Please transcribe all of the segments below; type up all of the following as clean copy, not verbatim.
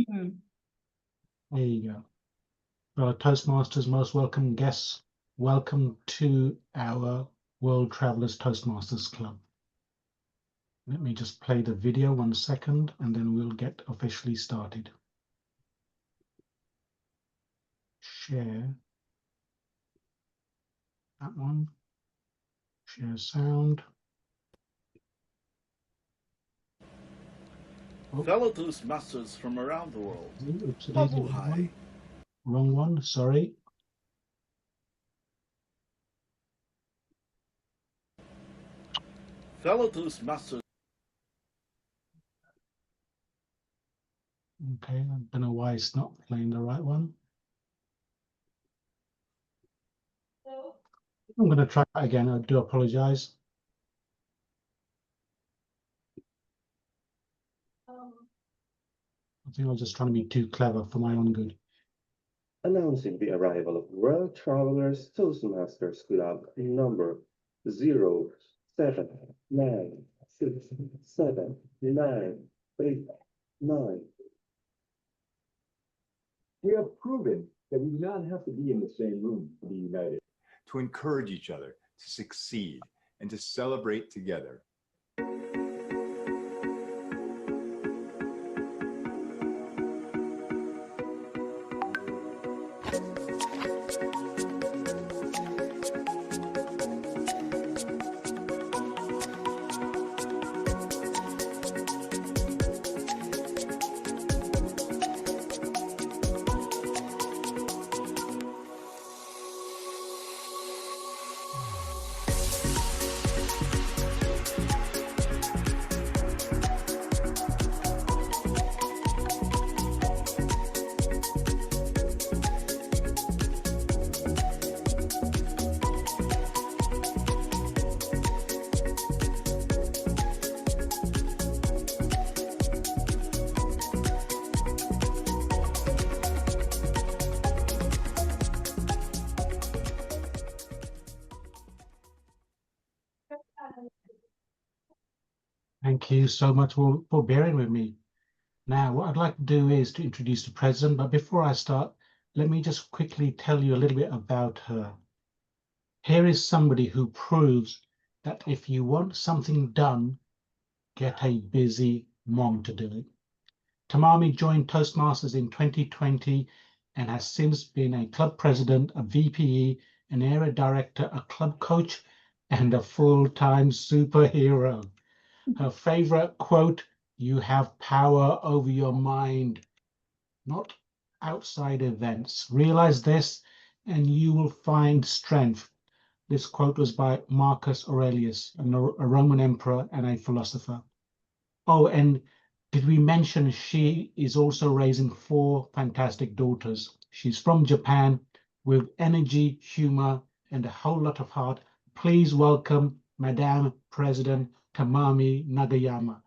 There you go. Well, Toastmasters, most welcome guests. Welcome to our World Travelers Toastmasters Club. Let me just play the video 1 second, and then we'll get officially started. Share that one. Share sound. Oh. Fellow Toastmasters from around the world. Oops, Mabuhay. Wrong one, sorry. Fellow Toastmasters. Okay, I don't know why it's not playing the right one. I'm going to try that again. I do apologize. I think I was just trying to be too clever for my own good. Announcing the arrival of World Travelers Toastmasters Club number 0796798. We have proven that we do not have to be in the same room to be united, to encourage each other, to succeed, and to celebrate together. Thank you so much for bearing with me. Now, what I'd like to do is to introduce the president, but before I start, let me just quickly tell you a little bit about her. Here is somebody who proves that if you want something done, get a busy mom to do it. Tamami joined Toastmasters in 2020 and has since been a club president, a VPE, an area director, a club coach, and a full-time superhero. Her favorite quote, "You have power over your mind, not outside events. Realize this and you will find strength." This quote was by Marcus Aurelius, a Roman emperor and a philosopher. Oh, and did we mention she is also raising 4 fantastic daughters? She's from Japan with energy, humor, and a whole lot of heart. Please welcome Madame President Tamami Nagayama.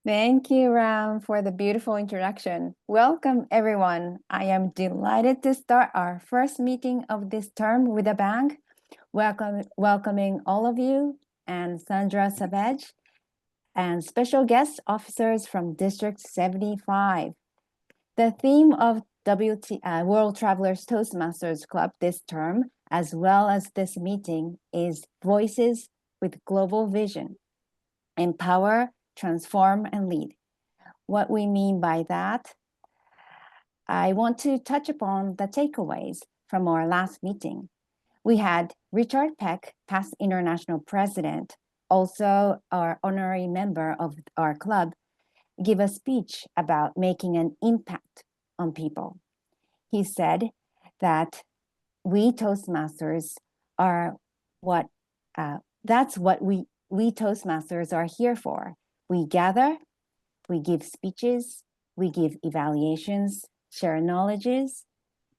Thank you, Ram, for the beautiful introduction. Welcome, everyone. I am delighted to start our first meeting of this term with a bang. Welcoming all of you and Sandra Savage and special guest officers from District 75. The theme of World Travelers Toastmasters Club this term, as well as this meeting, is Voices with Global Vision. Empower, transform, and lead. What we mean by that, I want to touch upon the takeaways from our last meeting. We had Richard Peck, past international president, also our honorary member of our club, give a speech about making an impact on people. He said that we Toastmasters are that's what we Toastmasters are here for. We gather, we give speeches, we give evaluations, share knowledges.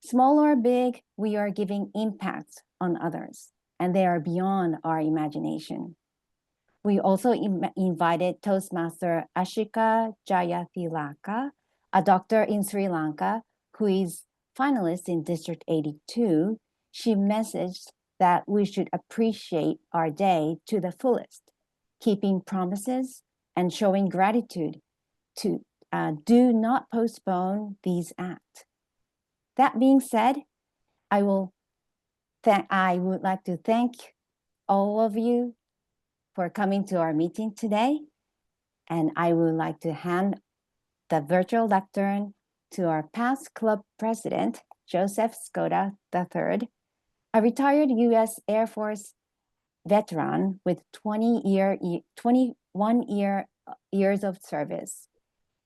Small or big, we are giving impacts on others, and they are beyond our imagination. We also invited Toastmaster Ashika Jayathilaka, a doctor in Sri Lanka who is finalist in District 82. She messaged that we should appreciate our day to the fullest, keeping promises and showing gratitude to do not postpone these acts. That being said, I would like to thank all of you for coming to our meeting today. And I would like to hand the virtual lectern to our past club president, Joseph Skoda III, a retired U.S. Air Force veteran with 21 years of service.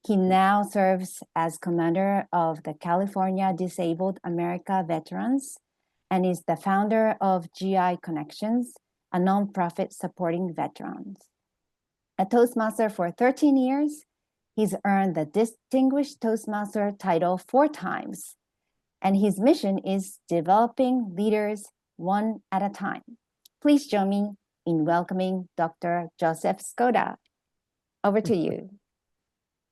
He now serves as commander of the California Disabled America Veterans and is the founder of GI Connections, a nonprofit supporting veterans. A Toastmaster for 13 years, he's earned the Distinguished Toastmaster title 4 times, and his mission is developing leaders one at a time. Please join me in welcoming Dr. Joseph Skoda. Over to you.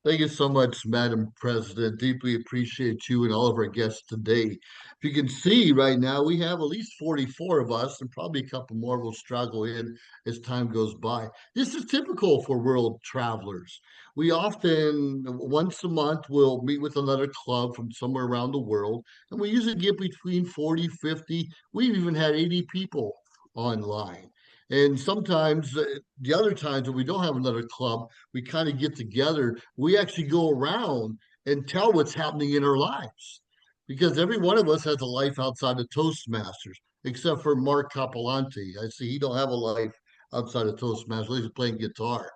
Thank you so much, Madam President. Deeply appreciate you and all of our guests today. If you can see right now, we have at least 44 of us, and probably a couple more will struggle in as time goes by. This is typical for world travelers. We often, once a month, will meet with another club from somewhere around the world, and we usually get between 40, 50, we've even had 80 people online. And sometimes the other times when we don't have another club, we kind of get together. We actually go around and tell what's happening in our lives. Because every one of us has a life outside of Toastmasters, except for Mark Capellanti. I see he don't have a life outside of Toastmasters. He's playing guitar.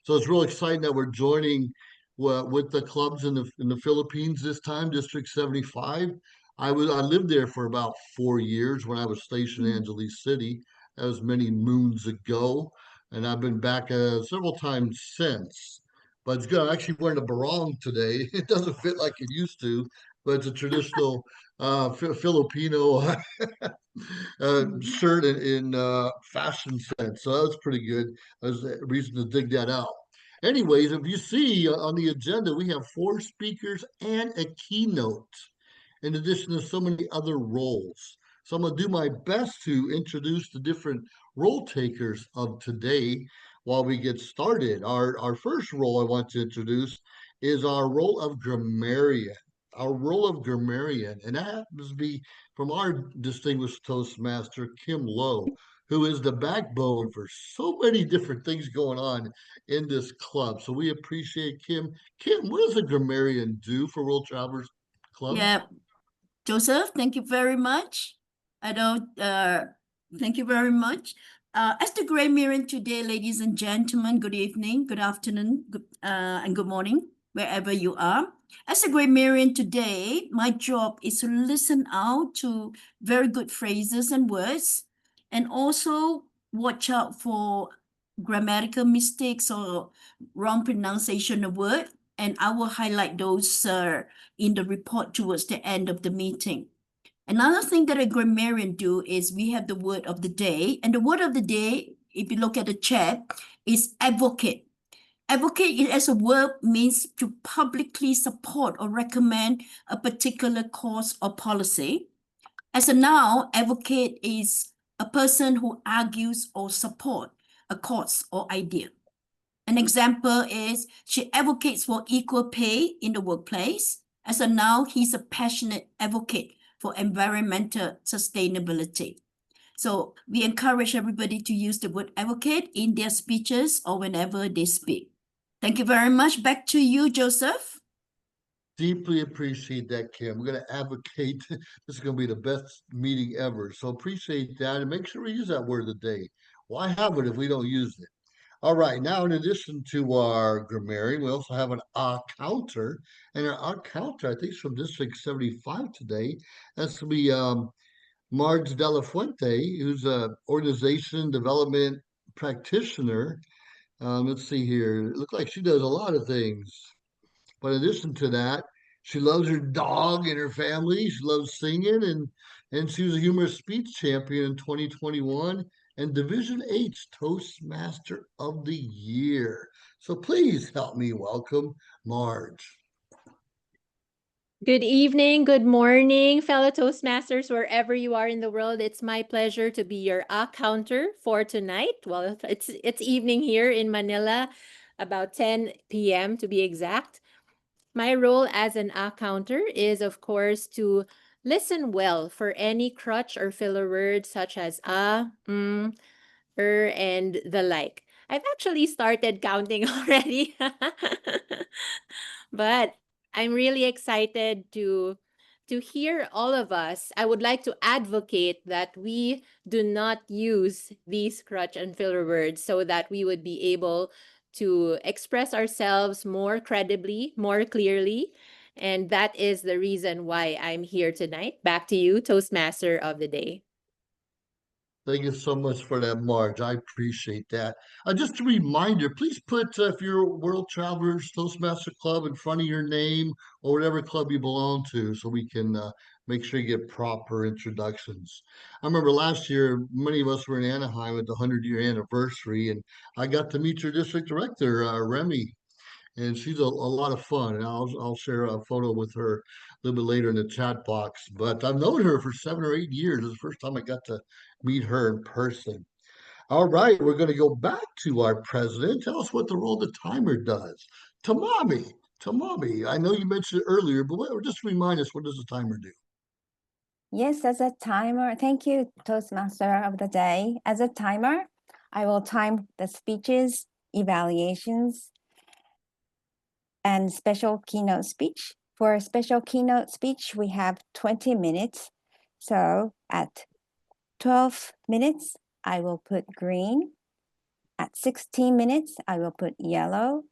So it's real exciting that we're joining with the clubs in the Philippines this time, District 75. I lived there for about 4 years when I was stationed in Angeles City. That was many moons ago, and I've been back several times since. But it's good. I'm actually wearing a barong today. It doesn't fit like it used to, but it's a traditional Filipino shirt in fashion sense. So that was pretty good. There's a reason to dig that out. Anyways, if you see on the agenda, we have 4 speakers and a keynote, in addition to so many other roles. So I'm going to do my best to introduce the different role takers of today while we get started. Our first role I want to introduce is our role of grammarian. Our role of grammarian, and that happens to be from our distinguished Toastmaster, Kim Lowe, who is the backbone for so many different things going on in this club. So we appreciate Kim. Kim, what does a grammarian do for World Travelers Club? Yeah, Joseph, thank you very much. Thank you very much. As the grammarian today, ladies and gentlemen, good evening, good afternoon, and good morning, wherever you are. As a grammarian today, my job is to listen out to very good phrases and words, and also watch out for grammatical mistakes or wrong pronunciation of word, and I will highlight those in the report towards the end of the meeting. Another thing that a grammarian do is we have the word of the day, and the word of the day, if you look at the chat, is advocate. Advocate as a verb means to publicly support or recommend a particular cause or policy. As a noun, advocate is a person who argues or support a cause or idea. An example is she advocates for equal pay in the workplace. As a noun, he's a passionate advocate for environmental sustainability. So we encourage everybody to use the word advocate in their speeches or whenever they speak. Thank you very much. Back to you, Joseph. Deeply appreciate that, Kim. We're going to advocate. This is going to be the best meeting ever. So appreciate that, and make sure we use that word of the day. Why have it if we don't use it? All right, now in addition to our grammarian, we also have an counter, and our counter, I think, is from District 75 today. That's to be Marge De La Fuente, who's a organization development practitioner. Let's see here. It looks like she does a lot of things. But in addition to that, she loves her dog and her family. She loves singing, and she was a humorous speech champion in 2021 and Division H Toastmaster of the Year. So please help me welcome Marge. Good evening, good morning, fellow Toastmasters, wherever you are in the world. It's my pleasure to be your counter for tonight. Well, it's evening here in Manila, about 10 p.m. to be exact. My role as an counter is, of course, to listen well for any crutch or filler words such as and the like. I've actually started counting already. But I'm really excited to hear all of us. I would like to advocate that we do not use these crutch and filler words so that we would be able to express ourselves more credibly, more clearly. And that is the reason why I'm here tonight. Back to you, Toastmaster of the day. Thank you so much for that, Marge. I appreciate that. Just a reminder, please put if you're World Travelers Toastmaster Club in front of your name or whatever club you belong to, so we can make sure you get proper introductions. I remember last year, many of us were in Anaheim at the 100-year anniversary, and I got to meet your district director, Remy, and she's a lot of fun. And I'll share a photo with her a little bit later in the chat box. But I've known her for 7 or 8 years. It's the first time I got to meet her in person. All right, we're going to go back to our president. Tell us what the role the timer does. Tamami, I know you mentioned it earlier, but just remind us, what does the timer do? Yes, as a timer, thank you, Toastmaster of the day. As a timer, I will time the speeches, evaluations, and special keynote speech. For a special keynote speech, we have 20 minutes. So at 12 minutes, I will put green. At 16 minutes, I will put yellow.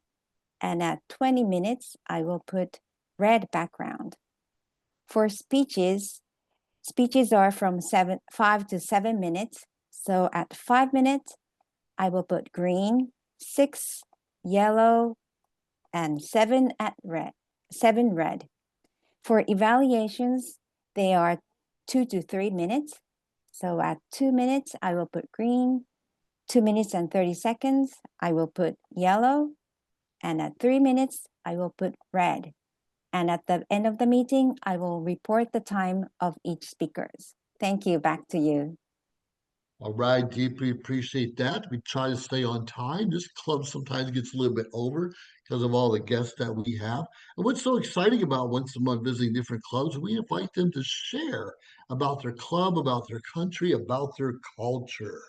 And at 20 minutes, I will put red background. For speeches are from 5 to 7 minutes. So at 5 minutes, I will put green, 6 yellow, and 7 red. For evaluations, they are 2 to 3 minutes. So at 2 minutes, I will put green. 2 minutes and 30 seconds, I will put yellow. And at 3 minutes, I will put red. And at the end of the meeting, I will report the time of each speakers. Thank you. Back to you. All right, deeply appreciate that. We try to stay on time. This club sometimes gets a little bit over because of all the guests that we have. And what's so exciting about once a month visiting different clubs, we invite them to share about their club, about their country, about their culture.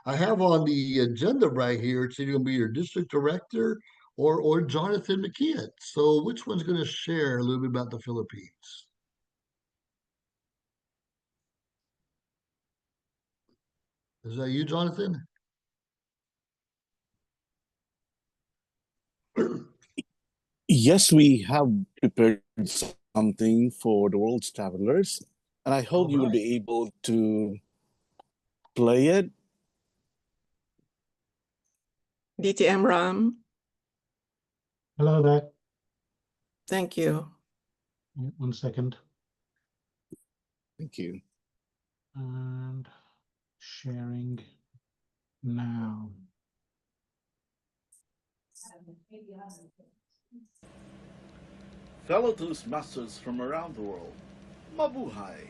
I have on the agenda right here, it's either going to be your district director or Jonathan McKeon. So which one's going to share a little bit about the Philippines? Is that you, Jonathan? Yes, we have prepared something for the world's travelers, and I hope you will be able to play it. DTM Ram, Hello there. thank you. 1 second. Thank you. And sharing now. Fellow Toastmasters from around the world, Mabuhay!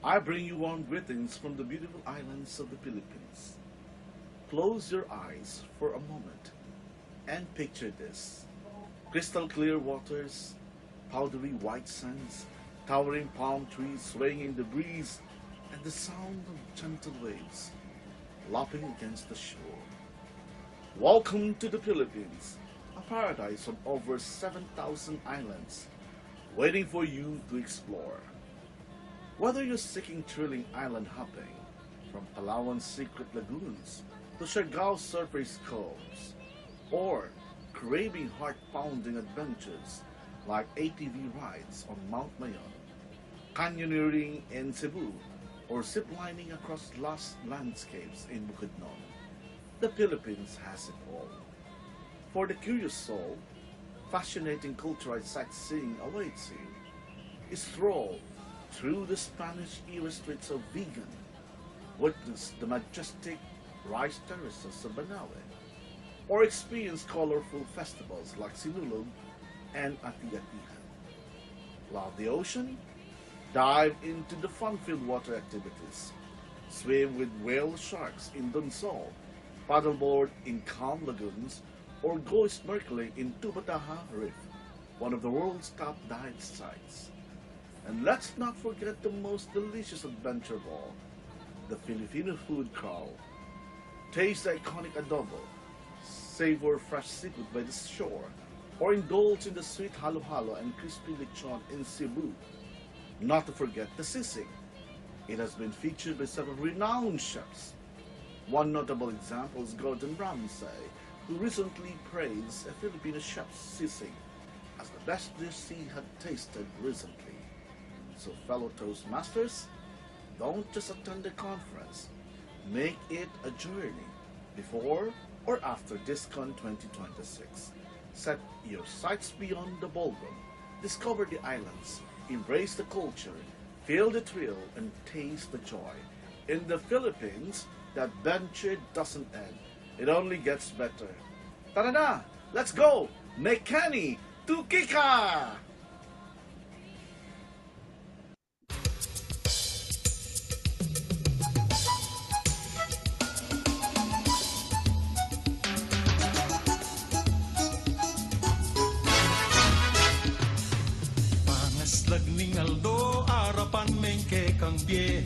I bring you warm greetings from the beautiful islands of the Philippines. Close your eyes for a moment and picture this. Crystal clear waters, powdery white sands, towering palm trees swaying in the breeze, and the sound of gentle waves lapping against the shore. Welcome to the Philippines, a paradise of over 7,000 islands waiting for you to explore. Whether you're seeking thrilling island hopping, from Palawan's secret lagoons to Siargao's surface coves, or craving heart-pounding adventures like ATV rides on Mount Mayon, canyoneering in Cebu, or ziplining across lost landscapes in Bukidnon, the Philippines has it all. For the curious soul, fascinating cultural sightseeing awaits you. Stroll through the Spanish-era streets of Vigan, witness the majestic rice terraces of Banawe, or experience colorful festivals like Sinulog and Ati-Atihan. Love the ocean? Dive into the fun-filled water activities. Swim with whale sharks in Donsol, paddleboard in calm lagoons, or go snorkeling in Tubataha Reef. one of the world's top dive sites. And let's not forget the most delicious adventure of all, the Filipino food crawl. Taste the iconic adobo, savor fresh seafood by the shore, or indulge in the sweet halo-halo and crispy lechon in Cebu. Not to forget the sisig. It has been featured by several renowned chefs. One notable example is Gordon Ramsay, who recently praised a Filipino chef's sisig as the best dish he had tasted recently. So fellow Toastmasters, don't just attend the conference. Make it a journey before or after DISCON 2026. Set your sights beyond the ballroom. Discover the islands. Embrace the culture. Feel the thrill and taste the joy. In the Philippines, the adventure doesn't end. It only gets better. Tara na! Let's go! Mekani to Kika! Lagning aldo, arapan mengke kang bie.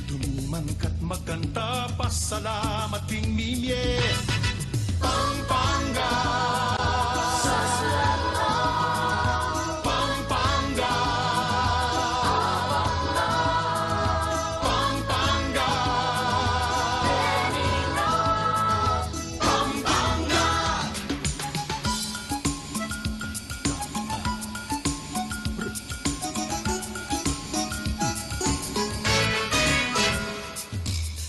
Dumiman kat magkanta, pasalamat king mimye. Pampanga, Pampanga, Pampanga, Pampanga.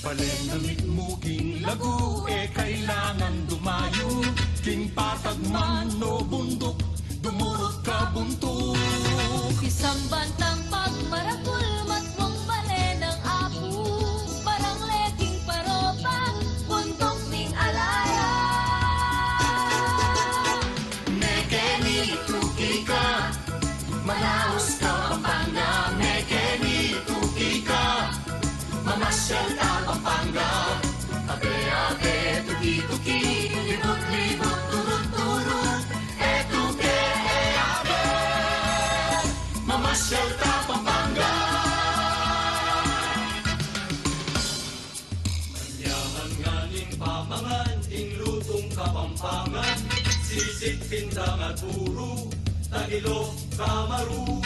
Palenamit mo king lagu, kailangan dumayo. King patagman no bundok, dumurot ka buntok. Isang bantang pagmarakul, matwang bale ng apu. Parang leking paropa, bundok ning alaya. Mekeni tuki ka, Manaus ka Pampanga. Mekeni tuki ka, mamasyal ka Pampanga. Abe-abe, tuki-tuki, libot-libot, turut-turut. Etuke, abe, mamasyal ka Pampanga. Manyaman nga ning pamangan, ing lutong Kapampangan. Sisig, pindang at puro, tagilo, kamaru.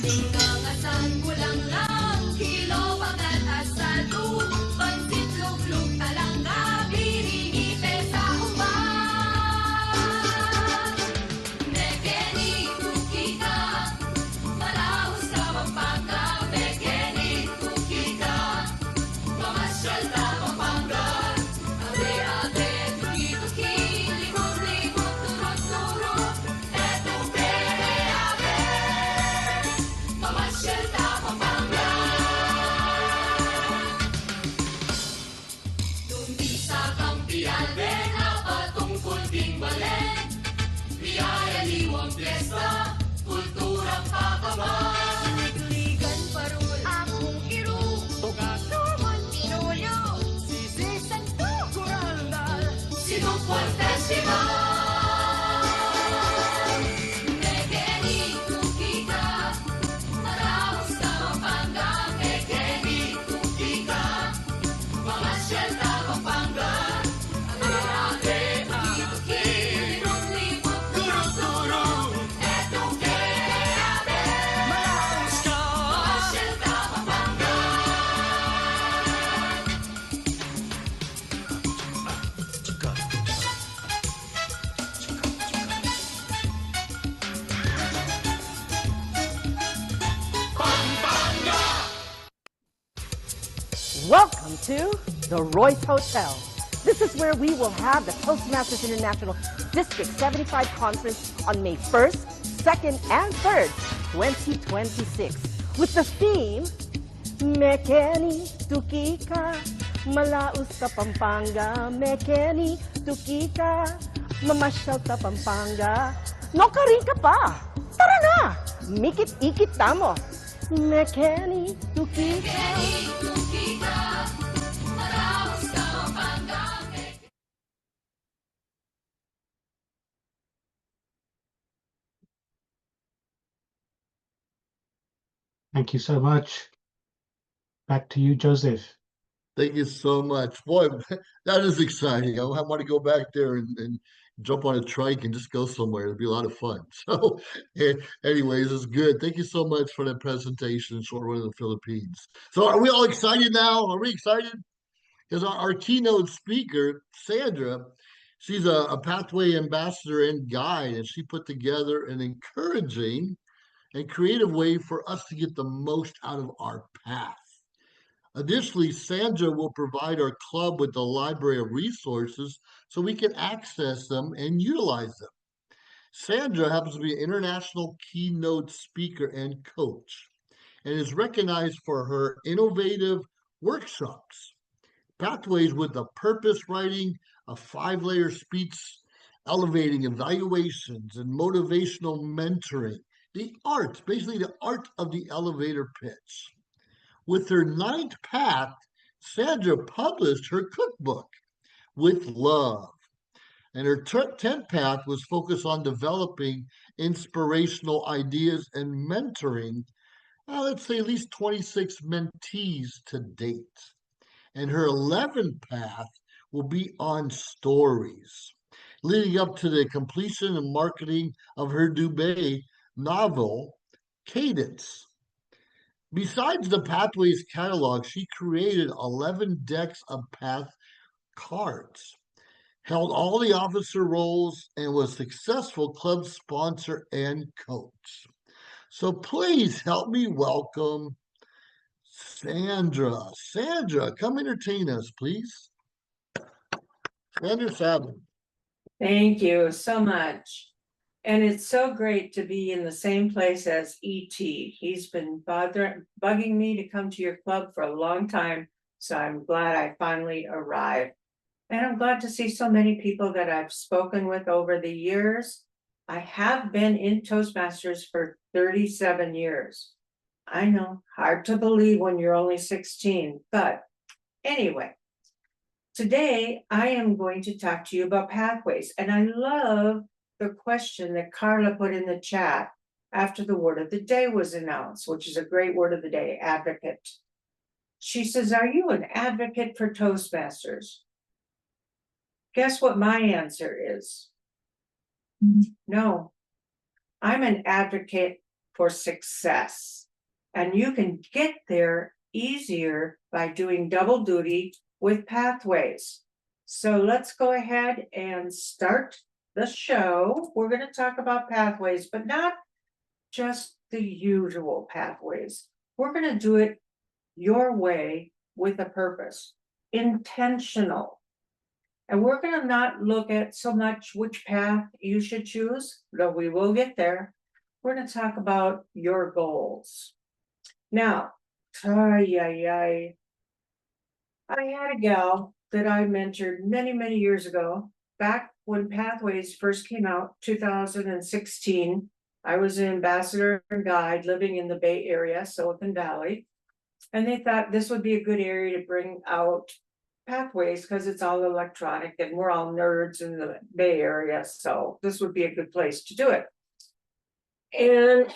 Minangasan mo lang, kilo pangat asado. Pansit luglug talangga, birinite sa uman. Mekeni tuki ka, Manaus ka Pampanga. Mekeni tuki ka, mamasyal ka Pampanga. Abe-abe, tuki-tuki, libot-libot, turot-turot. Etuke, abe, mamasyal ka Pampanga. Tumbisa kang pialbe na patungkol ding balen. Biyaya liwang piyesta, kulturang pakaman. Ligan parul akong iru, tugatumon pinulyo. Sisig santo kurandal, Sinukwal Festival. Mekeni tuki ka, Manaus ka Pampanga. Mekeni tuki ka, mamasyal ka Pampanga. Abe-abe, tuki-tuki, libot-libot, turut-turut. Etuke, abe, Manaus ka, mamasyal ka Pampanga. Pampanga. Welcome to the Royce Hotel. This is where we will have the Toastmasters International District 75 Conference on May 1st, 2nd, and 3rd, 2026, with the theme, Mekeni Tukika, Malaus ka Pampanga. Mekeni Tukika, Mamasyal ka Pampanga. No ka rin ka pa. Tara na! Mikit-ikit tamo. Mekeni Tukika. Mekeni tuki ka, Manaus ka Pampanga. Thank you so much. Back to you, Joseph. Thank you so much. Boy, that is exciting. I want to go back there and jump on a trike and just go somewhere. It'd be a lot of fun. So, anyways, it's good. Thank you so much for that presentation, Short Run of the Philippines. So, are we all excited now? Are we excited? Because our keynote speaker, Sandra, she's a pathway ambassador and guide, and she put together an encouraging and creative way for us to get the most out of our path. Additionally, Sandra will provide our club with a library of resources so we can access them and utilize them. Sandra happens to be an international keynote speaker and coach and is recognized for her innovative workshops, pathways with a purpose writing, a 5-layer speech, elevating evaluations, and motivational mentoring. The art, basically the art of the elevator pitch. With her 9th path, Sandra published her cookbook, With Love. And her 10th path was focused on developing inspirational ideas and mentoring, let's say at least 26 mentees to date. And her 11th path will be on stories, leading up to the completion and marketing of her Dubé novel, Cadence. Besides the Pathways catalog, she created 11 decks of path cards, held all the officer roles, and was a successful club sponsor and coach. So please help me welcome Sandra. Sandra, come entertain us, please. Sandra Savin. Thank you so much. And it's so great to be in the same place as E.T. He's been bugging me to come to your club for a long time, so I'm glad I finally arrived. And I'm glad to see so many people that I've spoken with over the years. I have been in Toastmasters for 37 years. I know, hard to believe when you're only 16, but anyway. Today, I am going to talk to you about pathways, and I love the question that Carla put in the chat after the word of the day was announced, which is a great word of the day, advocate. She says, are you an advocate for Toastmasters? Guess what my answer is? No, I'm an advocate for success, and you can get there easier by doing double duty with pathways. So let's go ahead and start the show. We're going to talk about pathways, but not just the usual pathways. We're going to do it your way with a purpose, intentional. And we're going to not look at so much which path you should choose, though we will get there. We're going to talk about your goals. Now, I had a gal that I mentored many, many years ago, back when Pathways first came out, 2016. I was an ambassador and guide living in the Bay Area, Silicon Valley. And they thought this would be a good area to bring out Pathways because it's all electronic and we're all nerds in the Bay Area. So this would be a good place to do it. And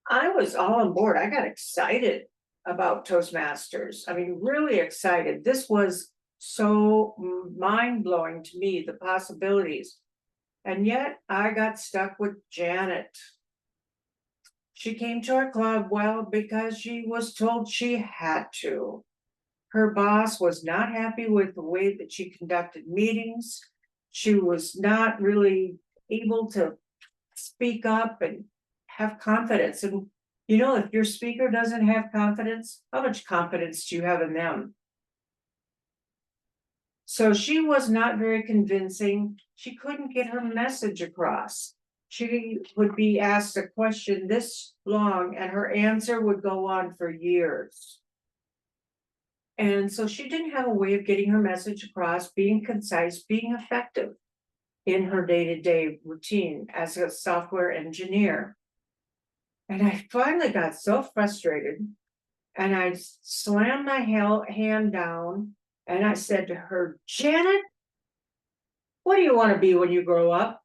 I was all on board. I got excited about Toastmasters. I mean, really excited. This was so mind-blowing to me, the possibilities. And yet I got stuck with Janet. She came to our club, well, because she was told she had to. Her boss was not happy with the way that she conducted meetings. She was not really able to speak up and have confidence. And you know, if your speaker doesn't have confidence, how much confidence do you have in them? So she was not very convincing. She couldn't get her message across. She would be asked a question this long and her answer would go on for years. And so she didn't have a way of getting her message across, being concise, being effective in her day-to-day routine as a software engineer. And I finally got so frustrated and I slammed my hand down and I said to her, Janet, what do you want to be when you grow up?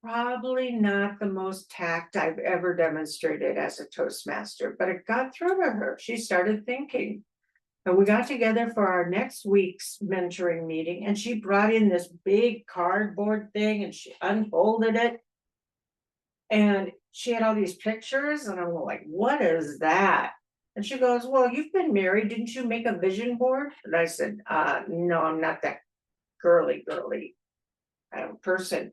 probably not the most tact I've ever demonstrated as a Toastmaster, but it got through to her. She started thinking. And we got together for our next week's mentoring meeting, and she brought in this big cardboard thing and she unfolded it. And she had all these pictures, and I'm like, what is that? And she goes, well, you've been married. Didn't you make a vision board? And I said, no, I'm not that girly person.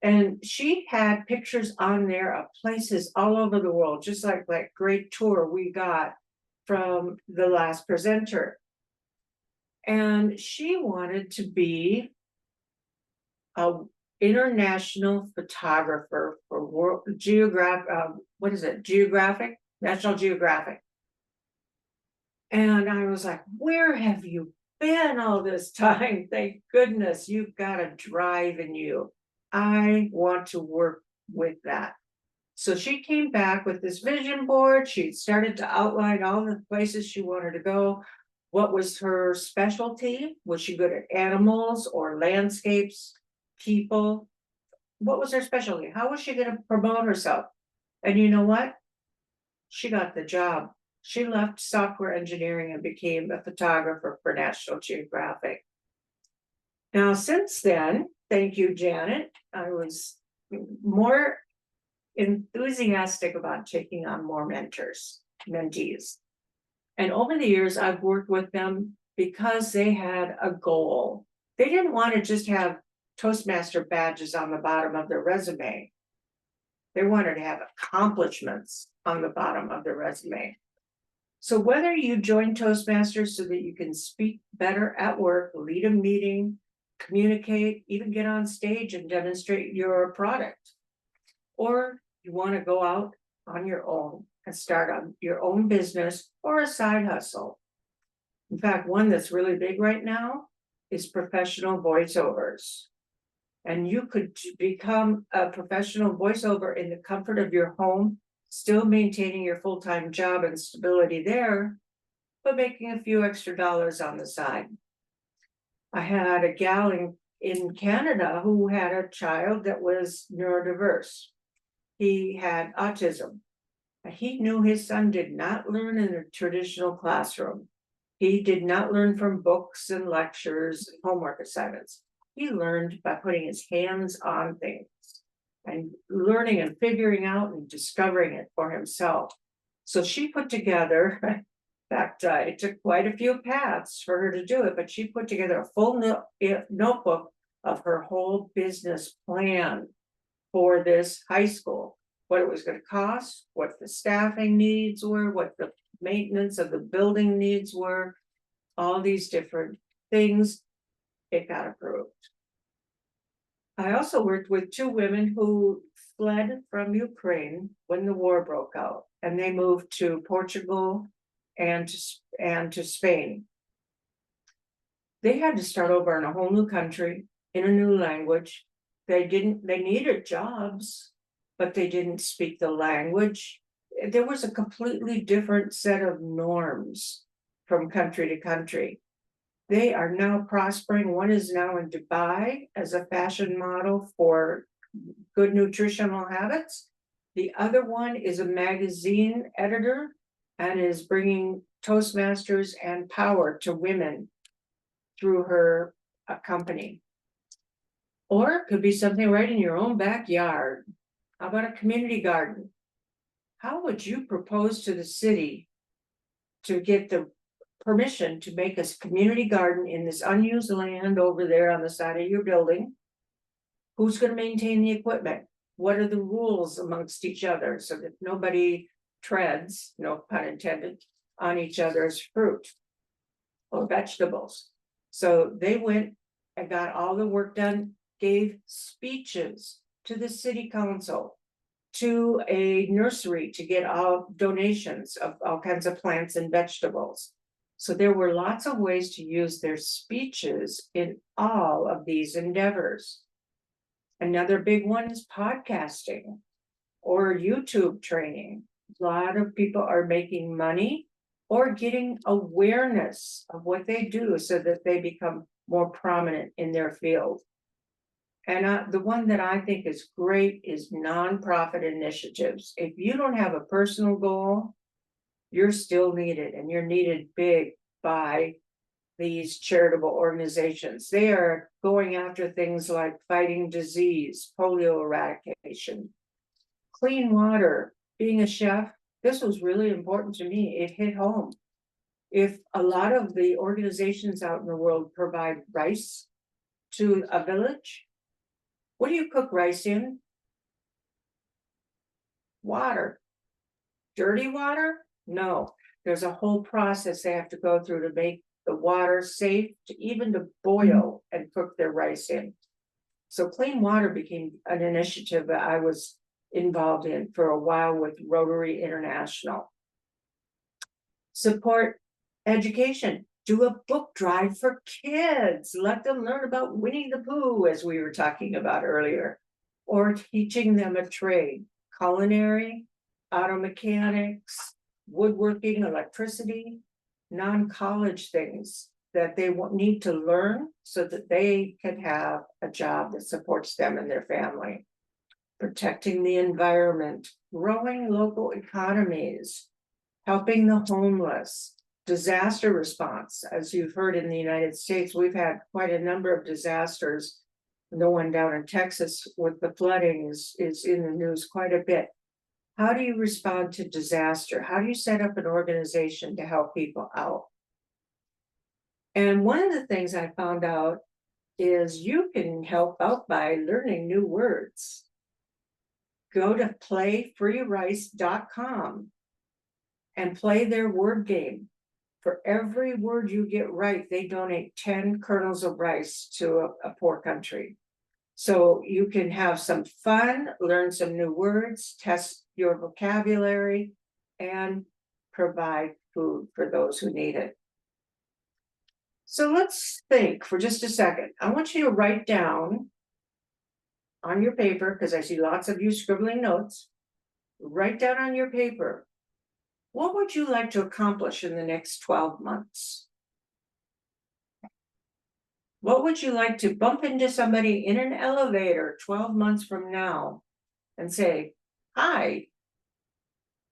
And she had pictures on there of places all over the world, just like that great tour we got from the last presenter. And she wanted to be an international photographer for National Geographic. And I was like, where have you been all this time? Thank goodness you've got a drive in you. I want to work with that. So she came back with this vision board. She started to outline all the places she wanted to go. What was her specialty? Was she good at animals or landscapes, people? What was her specialty? How was she going to promote herself? And you know what? She got the job. She left software engineering and became a photographer for National Geographic. Now, since then, thank you, Janet, I was more enthusiastic about taking on more mentees. And over the years, I've worked with them because they had a goal. They didn't want to just have Toastmaster badges on the bottom of their resume. They wanted to have accomplishments on the bottom of their resume. So whether you join Toastmasters so that you can speak better at work, lead a meeting, communicate, even get on stage and demonstrate your product, or you want to go out on your own and start on your own business or a side hustle. In fact, one that's really big right now is professional voiceovers. And you could become a professional voiceover in the comfort of your home, still maintaining your full-time job and stability there, but making a few extra dollars on the side. I had a gal in Canada who had a child that was neurodiverse. He had autism. He knew his son did not learn in a traditional classroom. He did not learn from books and lectures and homework assignments. He learned by putting his hands on things and learning and figuring out and discovering it for himself. So she put together, in fact, it took quite a few paths for her to do it, but she put together a full notebook of her whole business plan for this high school, what it was going to cost, what the staffing needs were, what the maintenance of the building needs were, all these different things. It got approved. I also worked with two women who fled from Ukraine when the war broke out, and they moved to Portugal and to Spain. They had to start over in a whole new country, in a new language. They needed jobs, but they didn't speak the language. There was a completely different set of norms from country to country. They are now prospering. One is now in Dubai as a fashion model for good nutritional habits. The other one is a magazine editor and is bringing Toastmasters and power to women through her company. Or it could be something right in your own backyard. How about a community garden? How would you propose to the city to get the permission to make a community garden in this unused land over there on the side of your building? Who's going to maintain the equipment? What are the rules amongst each other so that nobody treads, no pun intended, on each other's fruit or vegetables? So they went and got all the work done, gave speeches to the city council, to a nursery to get all donations of all kinds of plants and vegetables. So there were lots of ways to use their speeches in all of these endeavors. Another big one is podcasting or YouTube training. A lot of people are making money or getting awareness of what they do so that they become more prominent in their field. And the one that I think is great is nonprofit initiatives. If you don't have a personal goal, you're still needed, and you're needed big by these charitable organizations. They are going after things like fighting disease, polio eradication, clean water. Being a chef, this was really important to me. It hit home. If a lot of the organizations out in the world provide rice to a village, what do you cook rice in? Water. Dirty water? No. There's a whole process they have to go through to make the water safe to even to boil and cook their rice in. So clean water became an initiative that I was involved in for a while with Rotary International. Support education. Do a book drive for kids. Let them learn about Winnie the Pooh, as we were talking about earlier, or teaching them a trade, culinary, auto mechanics, woodworking, electricity, non-college things that they need to learn so that they can have a job that supports them and their family. Protecting the environment, growing local economies, helping the homeless, disaster response. As you've heard in the United States, we've had quite a number of disasters. The one down in Texas with the flooding is in the news quite a bit. How do you respond to disaster? How do you set up an organization to help people out? And one of the things I found out is you can help out by learning new words. Go to playfreerice.com and play their word game. For every word you get right, they donate 10 kernels of rice to a poor country. So you can have some fun, learn some new words, test your vocabulary, and provide food for those who need it. So let's think for just a second. I want you to write down on your paper, because I see lots of you scribbling notes. Write down on your paper, what would you like to accomplish in the next 12 months? What would you like to bump into somebody in an elevator 12 months from now and say, hi,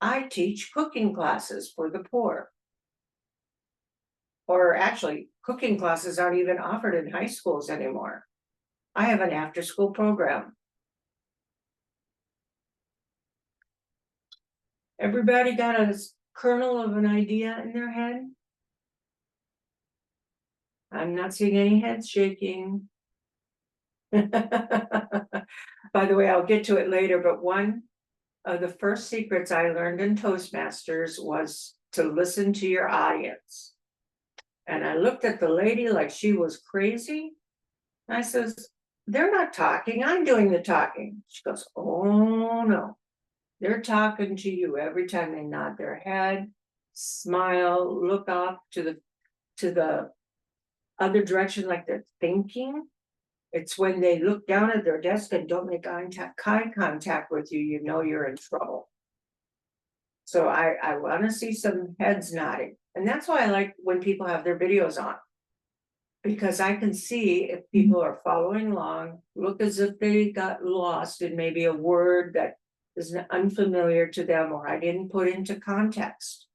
I teach cooking classes for the poor. Or actually, cooking classes aren't even offered in high schools anymore. I have an after-school program. Everybody got a kernel of an idea in their head? I'm not seeing any heads shaking. By the way, I'll get to it later, but one of the first secrets I learned in Toastmasters was to listen to your audience. And I looked at the lady like she was crazy. I says, they're not talking, I'm doing the talking. She goes, oh no, they're talking to you every time they nod their head, smile, look off to the other direction like they're thinking. It's when they look down at their desk and don't make eye contact with you, you know you're in trouble. So I want to see some heads nodding. And that's why I like when people have their videos on, because I can see if people are following along, look as if they got lost in maybe a word that is unfamiliar to them or I didn't put into context.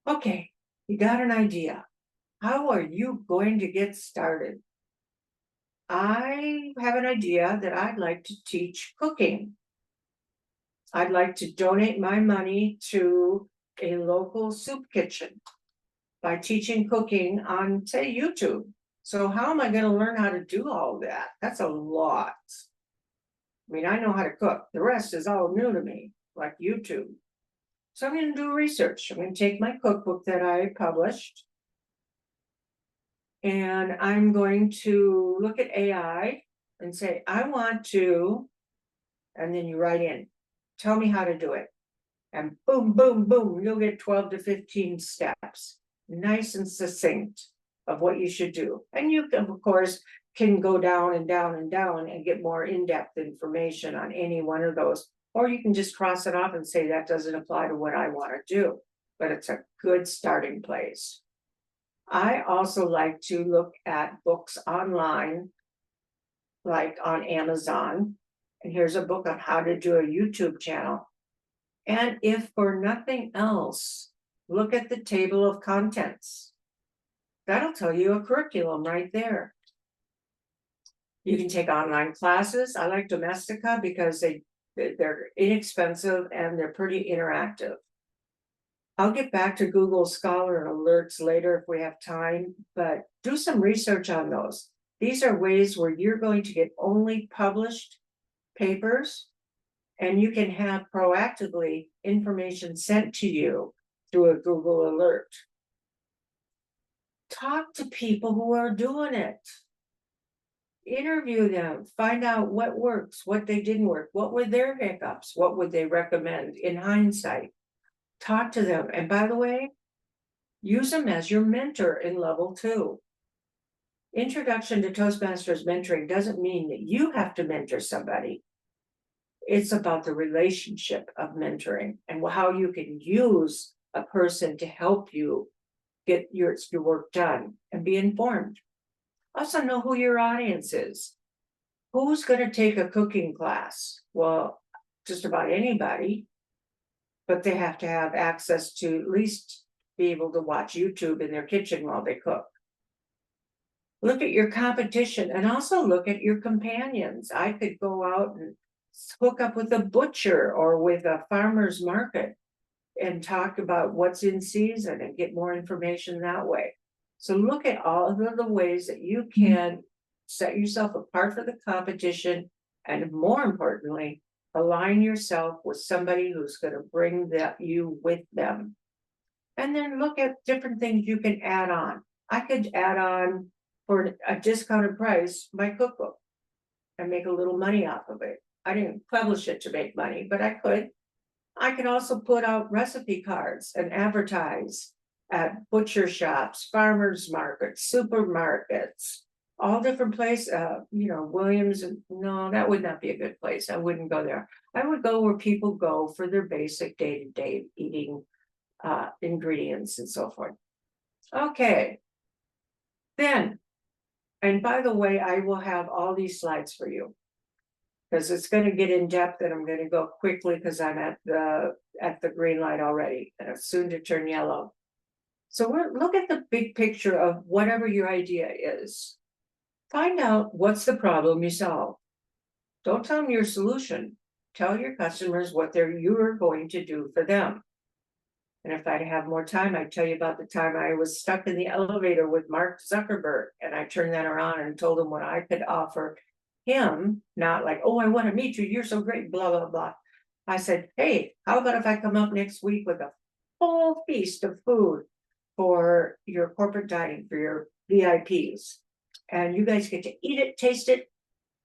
Okay, you got an idea. How are you going to get started? I have an idea that I'd like to teach cooking. I'd like to donate my money to a local soup kitchen by teaching cooking on, say, YouTube. So how am I going to learn how to do all that? That's a lot. I mean, I know how to cook. The rest is all new to me, like YouTube. So I'm going to do research. I'm going to take my cookbook that I published, and I'm going to look at AI and say, I want to, and then you write in, tell me how to do it. And boom, boom, boom, you'll get 12 to 15 steps, nice and succinct of what you should do. And you can, of course, can go down and down and down and get more in-depth information on any one of those. Or you can just cross it off and say that doesn't apply to what I want to do, but it's a good starting place. I also like to look at books online like on Amazon. And here's a book on how to do a YouTube channel. And if for nothing else, look at the table of contents. That'll tell you a curriculum right there. You can take online classes. I like Domestika because they're inexpensive and they're pretty interactive. I'll get back to Google Scholar and alerts later if we have time, but do some research on those. These are ways where you're going to get only published papers, and you can have proactively information sent to you through a Google alert. Talk to people who are doing it. Interview them, find out what works, what they didn't work, what were their hiccups, what would they recommend in hindsight. Talk to them, and by the way, use them as your mentor in level 2. Introduction to Toastmasters mentoring doesn't mean that you have to mentor somebody. It's about the relationship of mentoring and how you can use a person to help you get your work done and be informed. Also know who your audience is. Who's going to take a cooking class? Well, just about anybody, but they have to have access to at least be able to watch YouTube in their kitchen while they cook. Look at your competition and also look at your companions. I could go out and hook up with a butcher or with a farmer's market and talk about what's in season and get more information that way. So look at all of the ways that you can set yourself apart for the competition, and more importantly, align yourself with somebody who's going to bring you with them. And then look at different things you can add on. I could add on for a discounted price my cookbook and make a little money off of it. I didn't publish it to make money, but I could. I could also put out recipe cards and advertise at butcher shops, farmers markets, supermarkets, all different places. Williams. No, that would not be a good place. I wouldn't go there. I would go where people go for their basic day-to-day eating ingredients and so forth. Okay. Then, and by the way, I will have all these slides for you, because it's going to get in depth and I'm going to go quickly because I'm at the green light already and it's soon to turn yellow. So look at the big picture of whatever your idea is. Find out what's the problem you solve. Don't tell them your solution. Tell your customers what you're going to do for them. And if I'd have more time, I'd tell you about the time I was stuck in the elevator with Mark Zuckerberg, and I turned that around and told him what I could offer him, not like, oh, I want to meet you, you're so great, blah, blah, blah. I said, hey, how about if I come up next week with a full feast of food for your corporate dining, for your VIPs, and you guys get to eat it, taste it,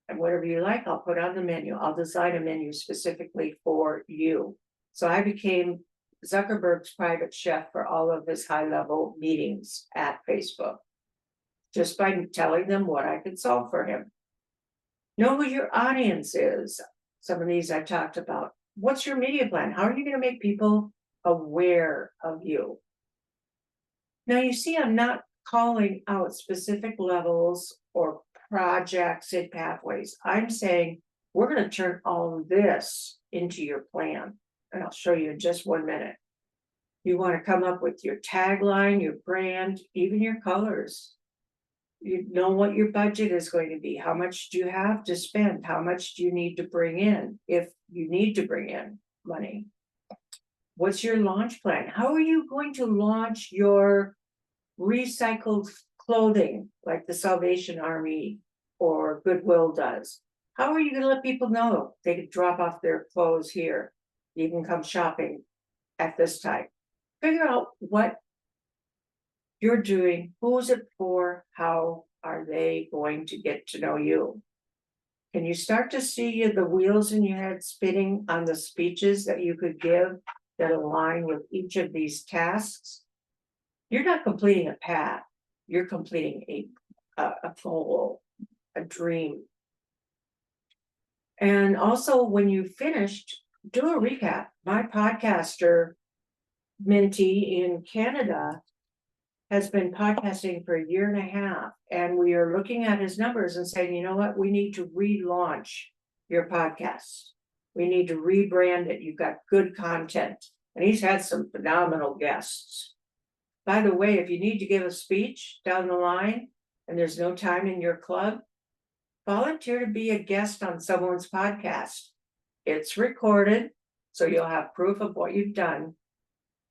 and whatever you like, I'll put on the menu. I'll design a menu specifically for you. So I became Zuckerberg's private chef for all of his high-level meetings at Facebook, just by telling them what I could solve for him. Know who your audience is. Some of these I talked about. What's your media plan? How are you going to make people aware of you? Now, you see, I'm not calling out specific levels or projects and pathways. I'm saying we're going to turn all this into your plan. And I'll show you in just 1 minute. You want to come up with your tagline, your brand, even your colors. You know what your budget is going to be. How much do you have to spend? How much do you need to bring in if you need to bring in money? What's your launch plan? How are you going to launch your recycled clothing like the Salvation Army or Goodwill does? How are you going to let people know they can drop off their clothes here? You can come shopping at this time. Figure out what you're doing, who's it for, how are they going to get to know you? Can you start to see the wheels in your head spinning on the speeches that you could give that align with each of these tasks? You're not completing a path, you're completing a goal, a dream. And also, when you finished, do a recap. My podcaster mentee in Canada has been podcasting for a year and a half, and we are looking at his numbers and saying, you know what, we need to relaunch your podcast. We need to rebrand it. You've got good content. And he's had some phenomenal guests. By the way, if you need to give a speech down the line and there's no time in your club, volunteer to be a guest on someone's podcast. It's recorded, so you'll have proof of what you've done,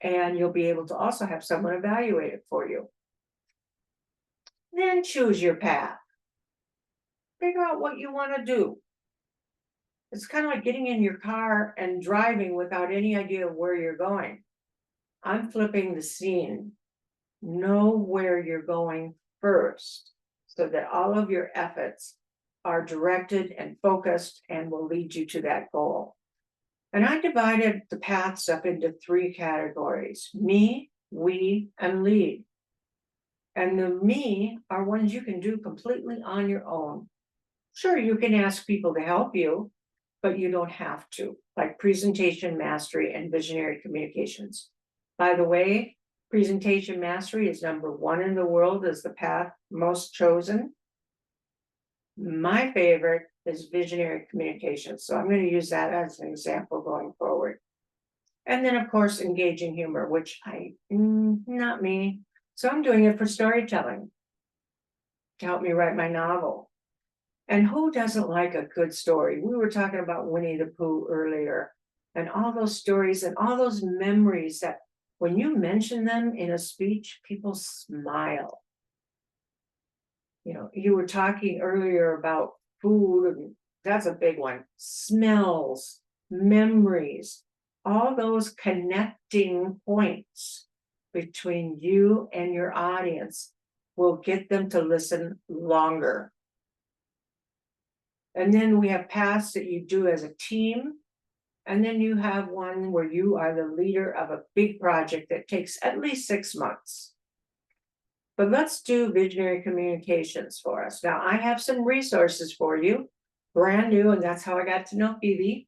and you'll be able to also have someone evaluate it for you. Then choose your path. Figure out what you want to do. It's kind of like getting in your car and driving without any idea of where you're going. I'm flipping the scene. Know where you're going first, so that all of your efforts are directed and focused and will lead you to that goal. And I divided the paths up into 3 categories: me, we, and lead. And the me are ones you can do completely on your own. Sure, you can ask people to help you, but you don't have to, like presentation mastery and visionary communications. By the way, presentation mastery is #1 in the world as the path most chosen. My favorite is visionary communications, so I'm going to use that as an example going forward. And then, of course, engaging humor, which not me. So I'm doing it for storytelling to help me write my novel. And who doesn't like a good story? We were talking about Winnie the Pooh earlier, and all those stories and all those memories that when you mention them in a speech, people smile. You know, you were talking earlier about food, and that's a big one. Smells, memories, all those connecting points between you and your audience will get them to listen longer. And then we have paths that you do as a team. And then you have one where you are the leader of a big project that takes at least 6 months. But let's do visionary communications for us. Now, I have some resources for you, brand new, and that's how I got to know Phoebe.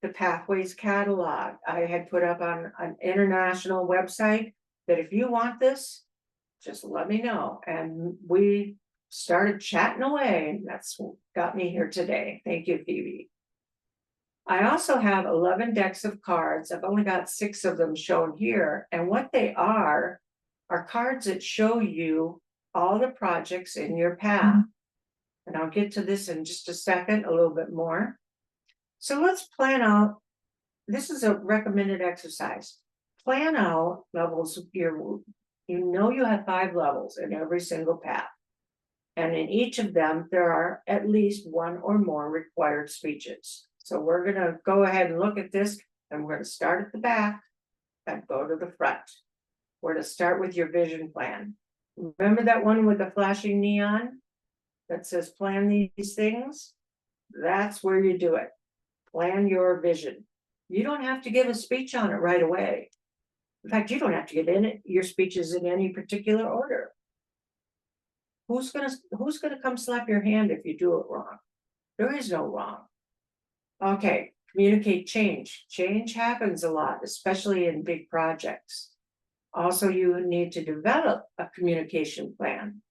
The Pathways Catalog. I had put up on an international website that if you want this, just let me know. And we started chatting away, and that's what got me here today. Thank you, Phoebe. I also have 11 decks of cards. I've only got 6 of them shown here. And what they are cards that show you all the projects in your path. And I'll get to this in just a second, a little bit more. So let's plan out. This is a recommended exercise. Plan out levels. You know you have 5 levels in every single path. And in each of them, there are at least 1 or more required speeches. So we're going to go ahead and look at this, and we're going to start at the back and go to the front. We're to start with your vision plan. Remember that one with the flashing neon that says plan these things? That's where you do it. Plan your vision. You don't have to give a speech on it right away. In fact, you don't have to get in your speeches in any particular order. Who's gonna come slap your hand if you do it wrong? There is no wrong. Okay, communicate change. Change happens a lot, especially in big projects. Also, you need to develop a communication plan.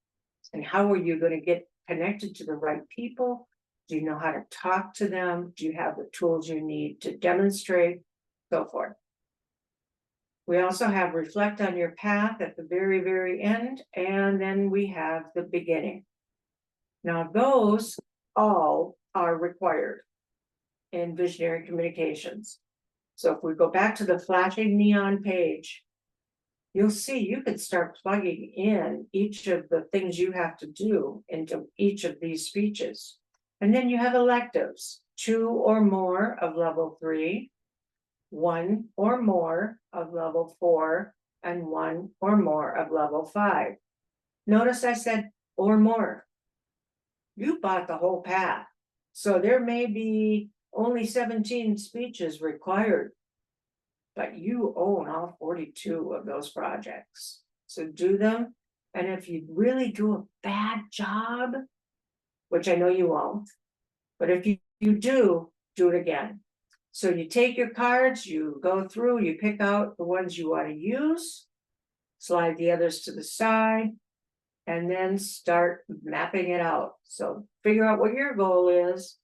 And how are you going to get connected to the right people? Do you know how to talk to them? Do you have the tools you need to demonstrate? So forth. We also have reflect on your path at the very, very end. And then we have the beginning. Now, those all are required in visionary communications. So if we go back to the flashing neon page, you'll see you can start plugging in each of the things you have to do into each of these speeches. And then you have electives, 2 or more of level 3, 1 or more of level 4, and 1 or more of level 5. Notice I said or more. You bought the whole path. So there may be only 17 speeches required, but you own all 42 of those projects. So do them. And if you really do a bad job, which I know you won't, but if you do it again. So you take your cards, you go through, you pick out the ones you want to use, slide the others to the side, and then start mapping it out. So figure out what your goal is,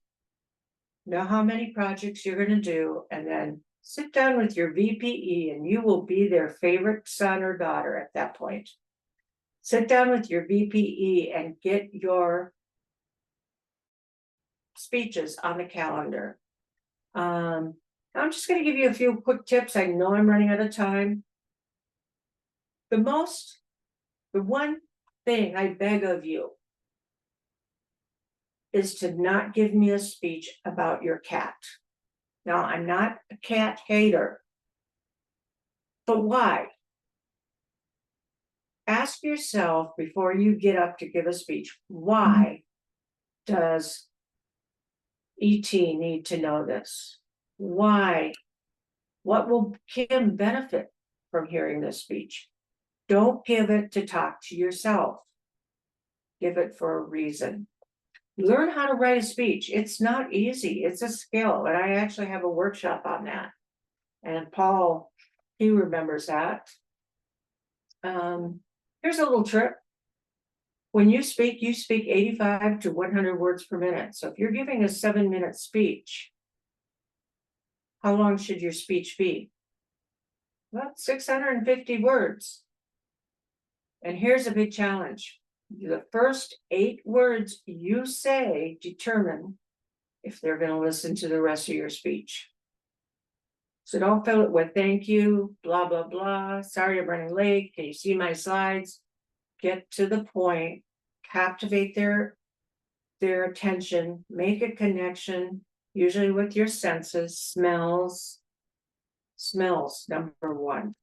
know how many projects you're going to do, and then sit down with your VPE, and you will be their favorite son or daughter at that point. Sit down with your VPE and get your speeches on the calendar. I'm just going to give you a few quick tips. I know I'm running out of time. The one thing I beg of you is to not give me a speech about your cat. Now, I'm not a cat hater, but why? Ask yourself before you get up to give a speech, why does ET need to know this? Why? What will Kim benefit from hearing this speech? Don't give it to talk to yourself. Give it for a reason. Learn how to write a speech. It's not easy. It's a skill. And I actually have a workshop on that. And Paul, he remembers that. Here's a little trick. When you speak 85 to 100 words per minute. So if you're giving a 7-minute speech, how long should your speech be? Well, 650 words. And here's a big challenge. The first 8 words you say determine if they're going to listen to the rest of your speech. So don't fill it with thank you, blah, blah, blah. Sorry, I'm running late. Can you see my slides? Get to the point, captivate their attention, make a connection, usually with your senses, smells, number one.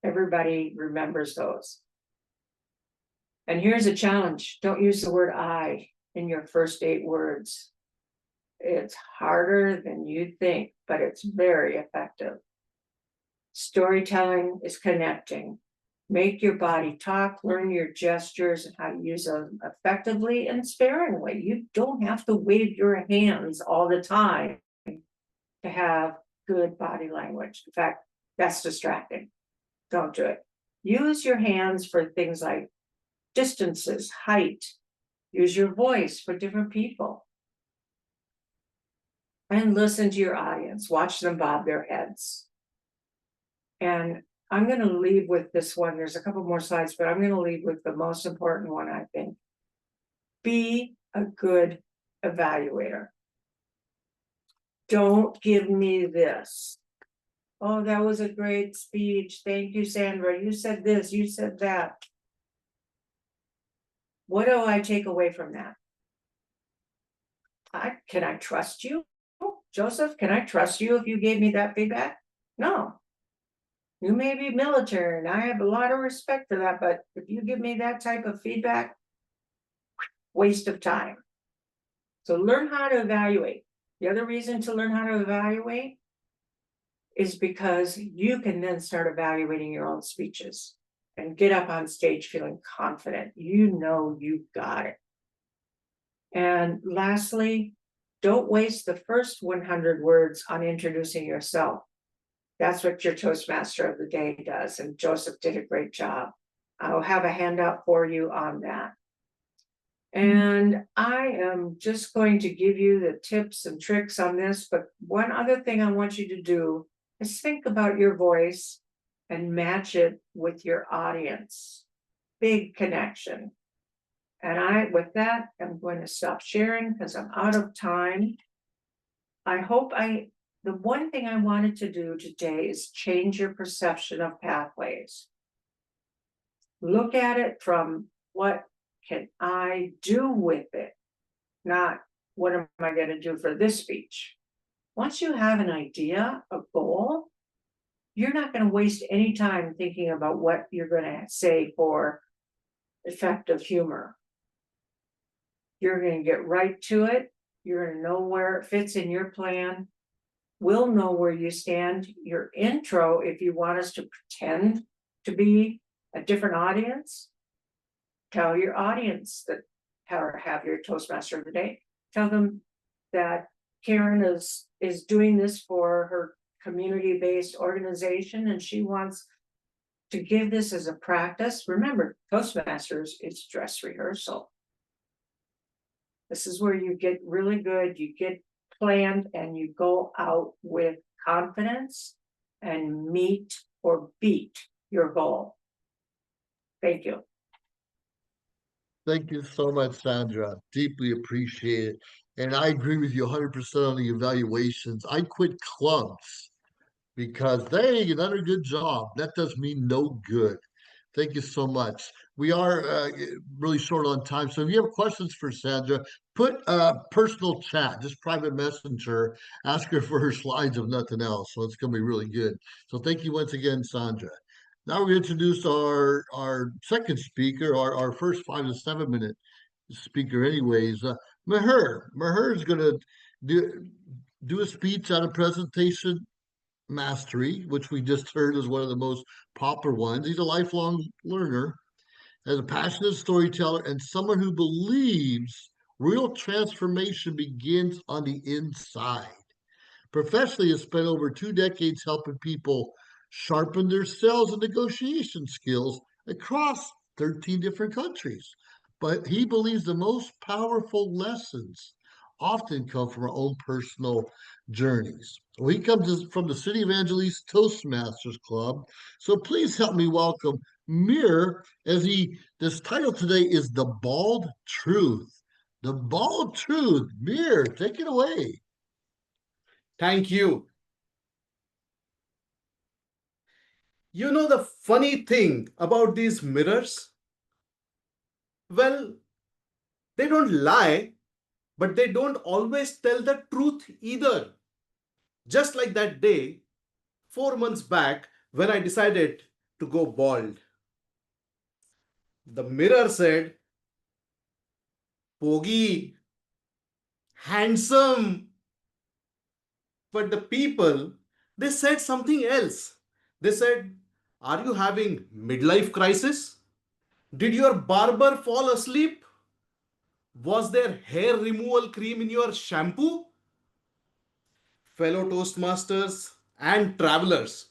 Everybody remembers those. And here's a challenge. Don't use the word I in your first 8 words. It's harder than you think, but it's very effective. Storytelling is connecting. Make your body talk, learn your gestures and how to use them effectively and sparingly. You don't have to wave your hands all the time to have good body language. In fact, that's distracting. Don't do it. Use your hands for things like distances, height. Use your voice for different people. And listen to your audience. Watch them bob their heads. And I'm going to leave with this one. There's a couple more slides, but I'm going to leave with the most important one, I think. Be a good evaluator. Don't give me this. Oh, that was a great speech. Thank you, Sandra. You said this, you said that. What do I take away from that? Can I trust you? Joseph, can I trust you if you gave me that feedback? No. You may be military, and I have a lot of respect for that, but if you give me that type of feedback, waste of time. So learn how to evaluate. The other reason to learn how to evaluate is because you can then start evaluating your own speeches and get up on stage feeling confident. You know you got it. And lastly, don't waste the first 100 words on introducing yourself. That's what your Toastmaster of the day does, and Joseph did a great job. I'll have a handout for you on that. And I am just going to give you the tips and tricks on this, but one other thing I want you to do is think about your voice and match it with your audience. Big connection. And with that, I'm going to stop sharing because I'm out of time. The one thing I wanted to do today is change your perception of pathways. Look at it from what can I do with it, not what am I going to do for this speech. Once you have an idea, a goal, you're not going to waste any time thinking about what you're going to say for effective humor. You're going to get right to it. You're going to know where it fits in your plan. We'll know where you stand. Your intro, if you want us to pretend to be a different audience, tell your audience that have your Toastmaster of the day. Tell them that Karen is doing this for her community-based organization and she wants to give this as a practice. Remember, Toastmasters, it's dress rehearsal. This is where you get really good, you get planned, and you go out with confidence and meet or beat your goal. Thank you. Thank you so much, Sandra. Deeply appreciate it. And I agree with you 100% on the evaluations. I quit clubs because they did another good job. That does me no good. Thank you so much. We are really short on time. So if you have questions for Sandra, put personal chat, just private messenger, ask her for her slides if nothing else. So it's going to be really good. So thank you once again, Sandra. Now we introduce our second speaker, our first 5 to 7 minute speaker anyways. Meher. Meher is going to do a speech on a presentation mastery, which we just heard is one of the most popular ones. He's a lifelong learner, as a passionate storyteller, and someone who believes real transformation begins on the inside. Professionally, has spent over 2 decades helping people sharpen their sales and negotiation skills across 13 different countries. But he believes the most powerful lessons often come from our own personal journeys. Well, he comes from the City of Angeles Toastmasters Club. So please help me welcome Mir as this title today is The Bald Truth. The Bald Truth. Mir, take it away. Thank you. You know the funny thing about these mirrors? Well, they don't lie, but they don't always tell the truth either. Just like that day, 4 months back, when I decided to go bald. The mirror said, "Pogi, handsome." But the people, they said something else. They said, "Are you having midlife crisis? Did your barber fall asleep? Was there hair removal cream in your shampoo?" Fellow Toastmasters and travelers,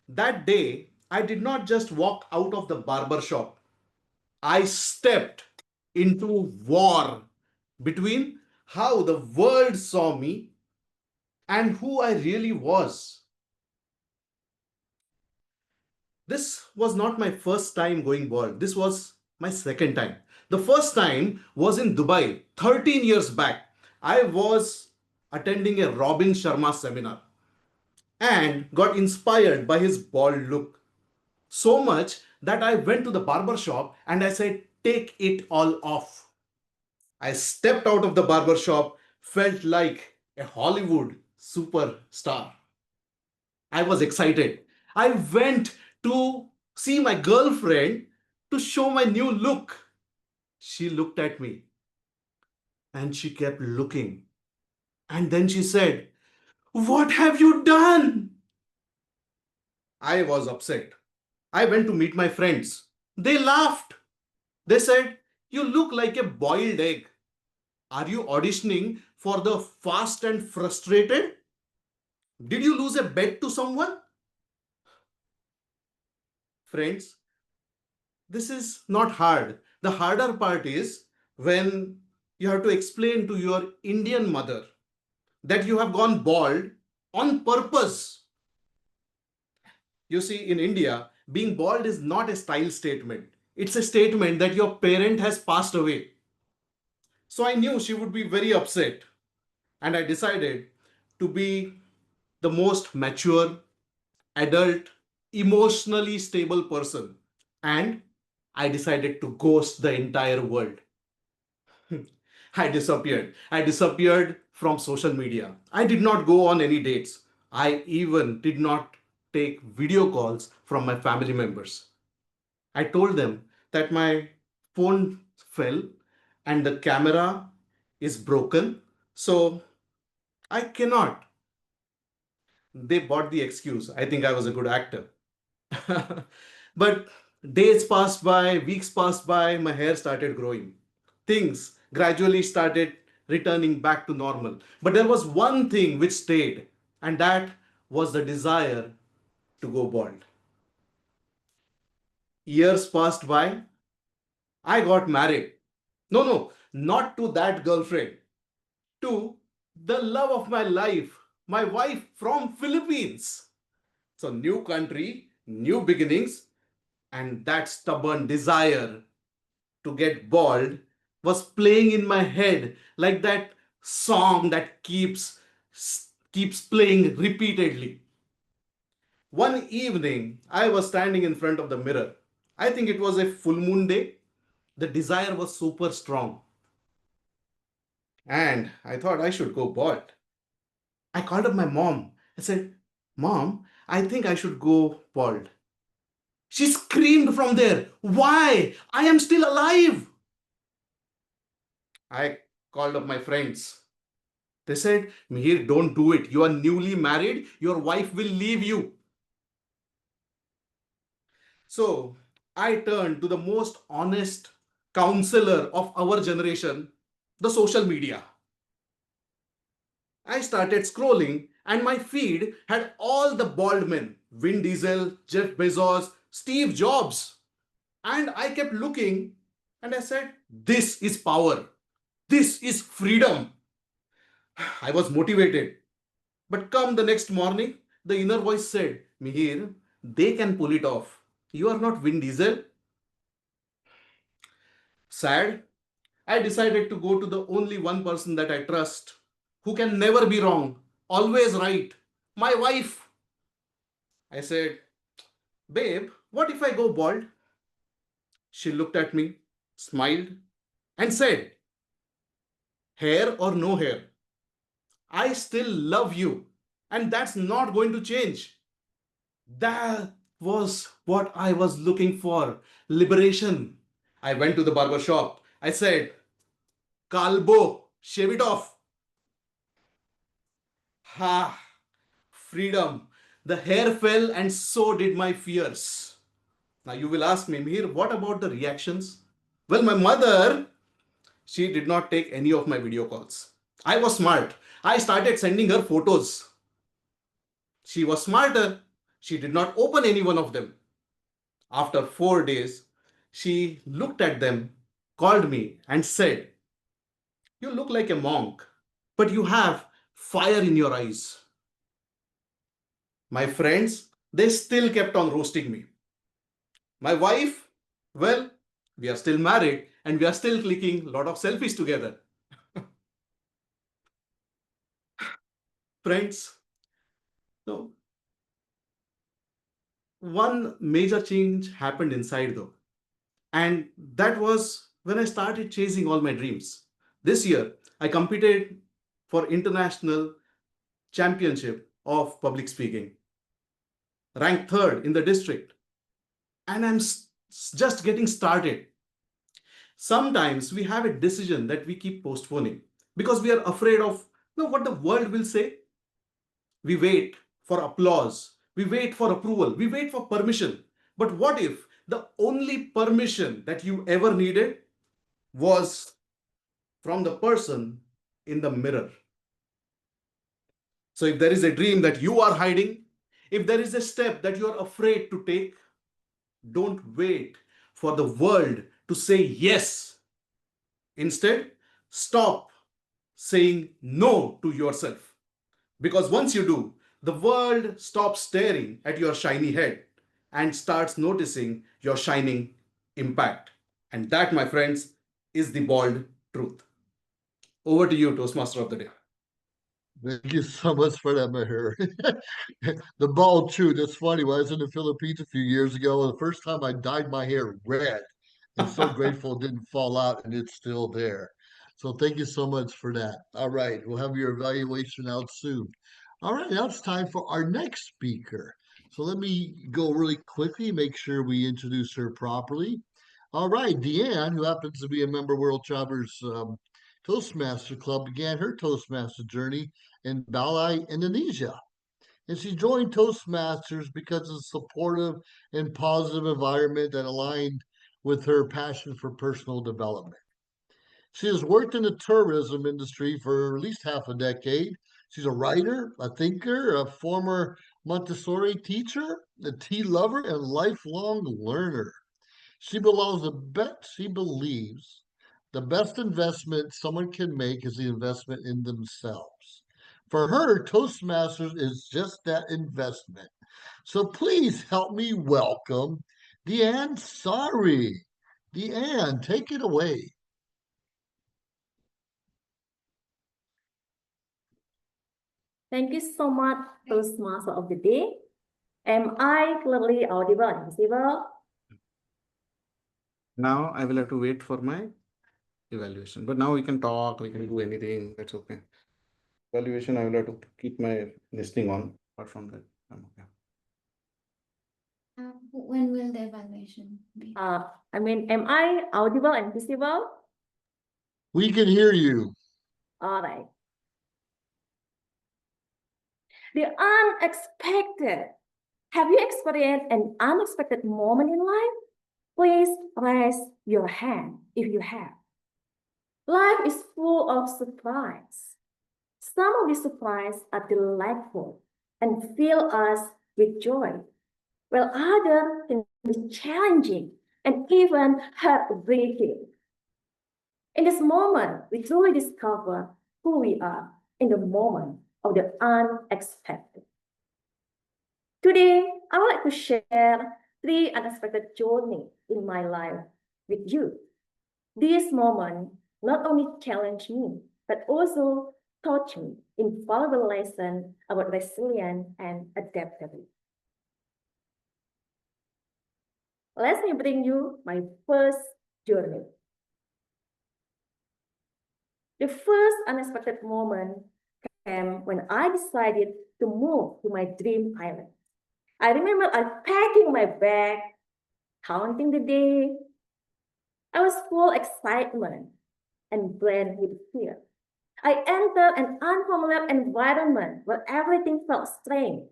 that day I did not just walk out of the barber shop. I stepped into war between how the world saw me and who I really was. This was not my first time going bald. This was my second time. The first time was in Dubai 13 years back. I was attending a Robin Sharma seminar and got inspired by his bald look. So much that I went to the barber shop and I said, "Take it all off." I stepped out of the barber shop, felt like a Hollywood superstar. I was excited. I went to see my girlfriend to show my new look. She looked at me and she kept looking. And then she said, "What have you done?" I was upset. I went to meet my friends. They laughed. They said, "You look like a boiled egg. Are you auditioning for the Fast and Frustrated? Did you lose a bet to someone?" Friends, this is not hard. The harder part is when you have to explain to your Indian mother that you have gone bald on purpose. You see, in India, being bald is not a style statement. It's a statement that your parent has passed away. So I knew she would be very upset. And I decided to be the most mature, adult, emotionally stable person. And I decided to ghost the entire world. I disappeared. I disappeared from social media. I did not go on any dates. I even did not take video calls from my family members. I told them that my phone fell and the camera is broken, so I cannot. They bought the excuse. I think I was a good actor. But days passed by, weeks passed by, my hair started growing. Things gradually started returning back to normal. But there was one thing which stayed, and that was the desire to go bald. Years passed by. I got married. No, no, not to that girlfriend. To the love of my life, my wife from Philippines. So new country, new beginnings, and that stubborn desire to get bald was playing in my head like that song that keeps playing repeatedly. One evening, I was standing in front of the mirror. I think it was a full moon day. The desire was super strong, and I thought I should go bald. I called up my mom and said, Mom, I think I should go bald. She screamed from there, Why? I am still alive. I called up my friends. They said, Mihir, don't do it. You are newly married. Your wife will leave you. So I turned to the most honest counselor of our generation, the social media. I started scrolling, and my feed had all the bald men: Vin Diesel, Jeff Bezos, Steve Jobs. And I kept looking and I said, This is power. This is freedom. I was motivated. But come the next morning, the inner voice said, Mihir, they can pull it off. You are not Vin Diesel. Sad. I decided to go to the only one person that I trust, who can never be wrong, always right, my wife. I said, Babe, what if I go bald? She looked at me, smiled, and said, Hair or no hair, I still love you, and that's not going to change. That was what I was looking for, liberation. I went to the barber shop. I said, Kalbo, shave it off. Ha, freedom. The hair fell, and so did my fears. Now you will ask me, Mir, what about the reactions? Well, my mother, she did not take any of my video calls. I was smart. I started sending her photos. She was smarter. She did not open any one of them. After 4 days, she looked at them, called me, and said, You look like a monk, but you have fire in your eyes. My friends, they still kept on roasting me. My wife, well, we are still married and we are still clicking a lot of selfies together. Friends, no, one major change happened inside though. And that was when I started chasing all my dreams. This year, I competed for international championship of public speaking, ranked third in the district. And I'm just getting started. Sometimes we have a decision that we keep postponing because we are afraid of what the world will say. We wait for applause. We wait for approval. We wait for permission. But what if the only permission that you ever needed was from the person in the mirror? So if there is a dream that you are hiding, if there is a step that you are afraid to take, don't wait for the world to say yes. Instead, stop saying no to yourself. Because once you do, the world stops staring at your shiny head and starts noticing your shining impact. And that, my friends, is the bald truth. Over to you, Toastmaster of the Day. Thank you so much for that, Maher. The bald truth. That's funny. When I was in the Philippines a few years ago, the first time I dyed my hair red, and so grateful it didn't fall out and it's still there. So thank you so much for that. All right, we'll have your evaluation out soon. All right, now it's time for our next speaker. So let me go really quickly, make sure we introduce her properly. All right, Deanne, who happens to be a member of World Travelers Toastmaster Club, began her Toastmaster journey in Bali, Indonesia. And she joined Toastmasters because of the supportive and positive environment that aligned with her passion for personal development. She has worked in the tourism industry for at least half a decade. She's a writer, a thinker, a former Montessori teacher, a tea lover, and lifelong learner. She believes the best investment someone can make is the investment in themselves. For her, Toastmasters is just that investment. So please help me welcome Deanne Sari. Deanne, take it away. Thank you so much, Toastmaster of the Day. Am I clearly audible and visible? Now I will have to wait for my evaluation. But now we can talk, we can do anything. That's okay. Evaluation, I will have to keep my listening on. Apart from that, I'm okay. When will the evaluation be? Am I audible and visible? We can hear you. All right. The unexpected. Have you experienced an unexpected moment in life? Please raise your hand if you have. Life is full of surprise. Some of these surprises are delightful and fill us with joy, while others can be challenging and even heartbreaking. In this moment, we truly discover who we are in the moment of the unexpected. Today, I would like to share 3 unexpected journeys in my life with you. This moment not only challenged me, but also taught me invaluable lessons about resilience and adaptability. Let me bring you my first journey. The first unexpected moment came when I decided to move to my dream island. I remember packing my bag, counting the day. I was full of excitement and blend with fear. I entered an unfamiliar environment where everything felt strange.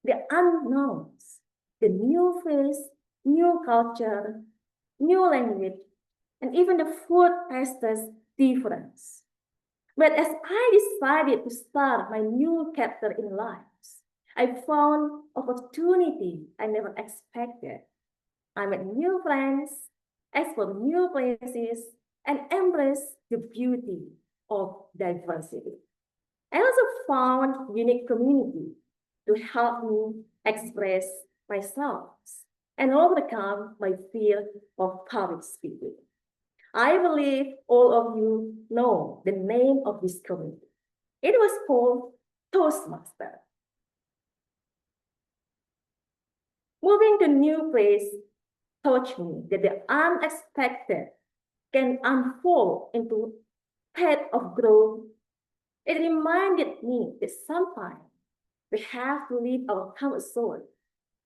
The unknowns, the new face, new culture, new language, and even the food tasted different. But as I decided to start my new chapter in life, I found opportunity I never expected. I met new friends, explored new places, and embraced the beauty of diversity. I also found unique community to help me express myself and overcome my fear of public speaking. I believe all of you know the name of this community. It was called Toastmaster. Moving to a new place taught me that the unexpected can unfold into path of growth. It reminded me that sometimes we have to leave our comfort zone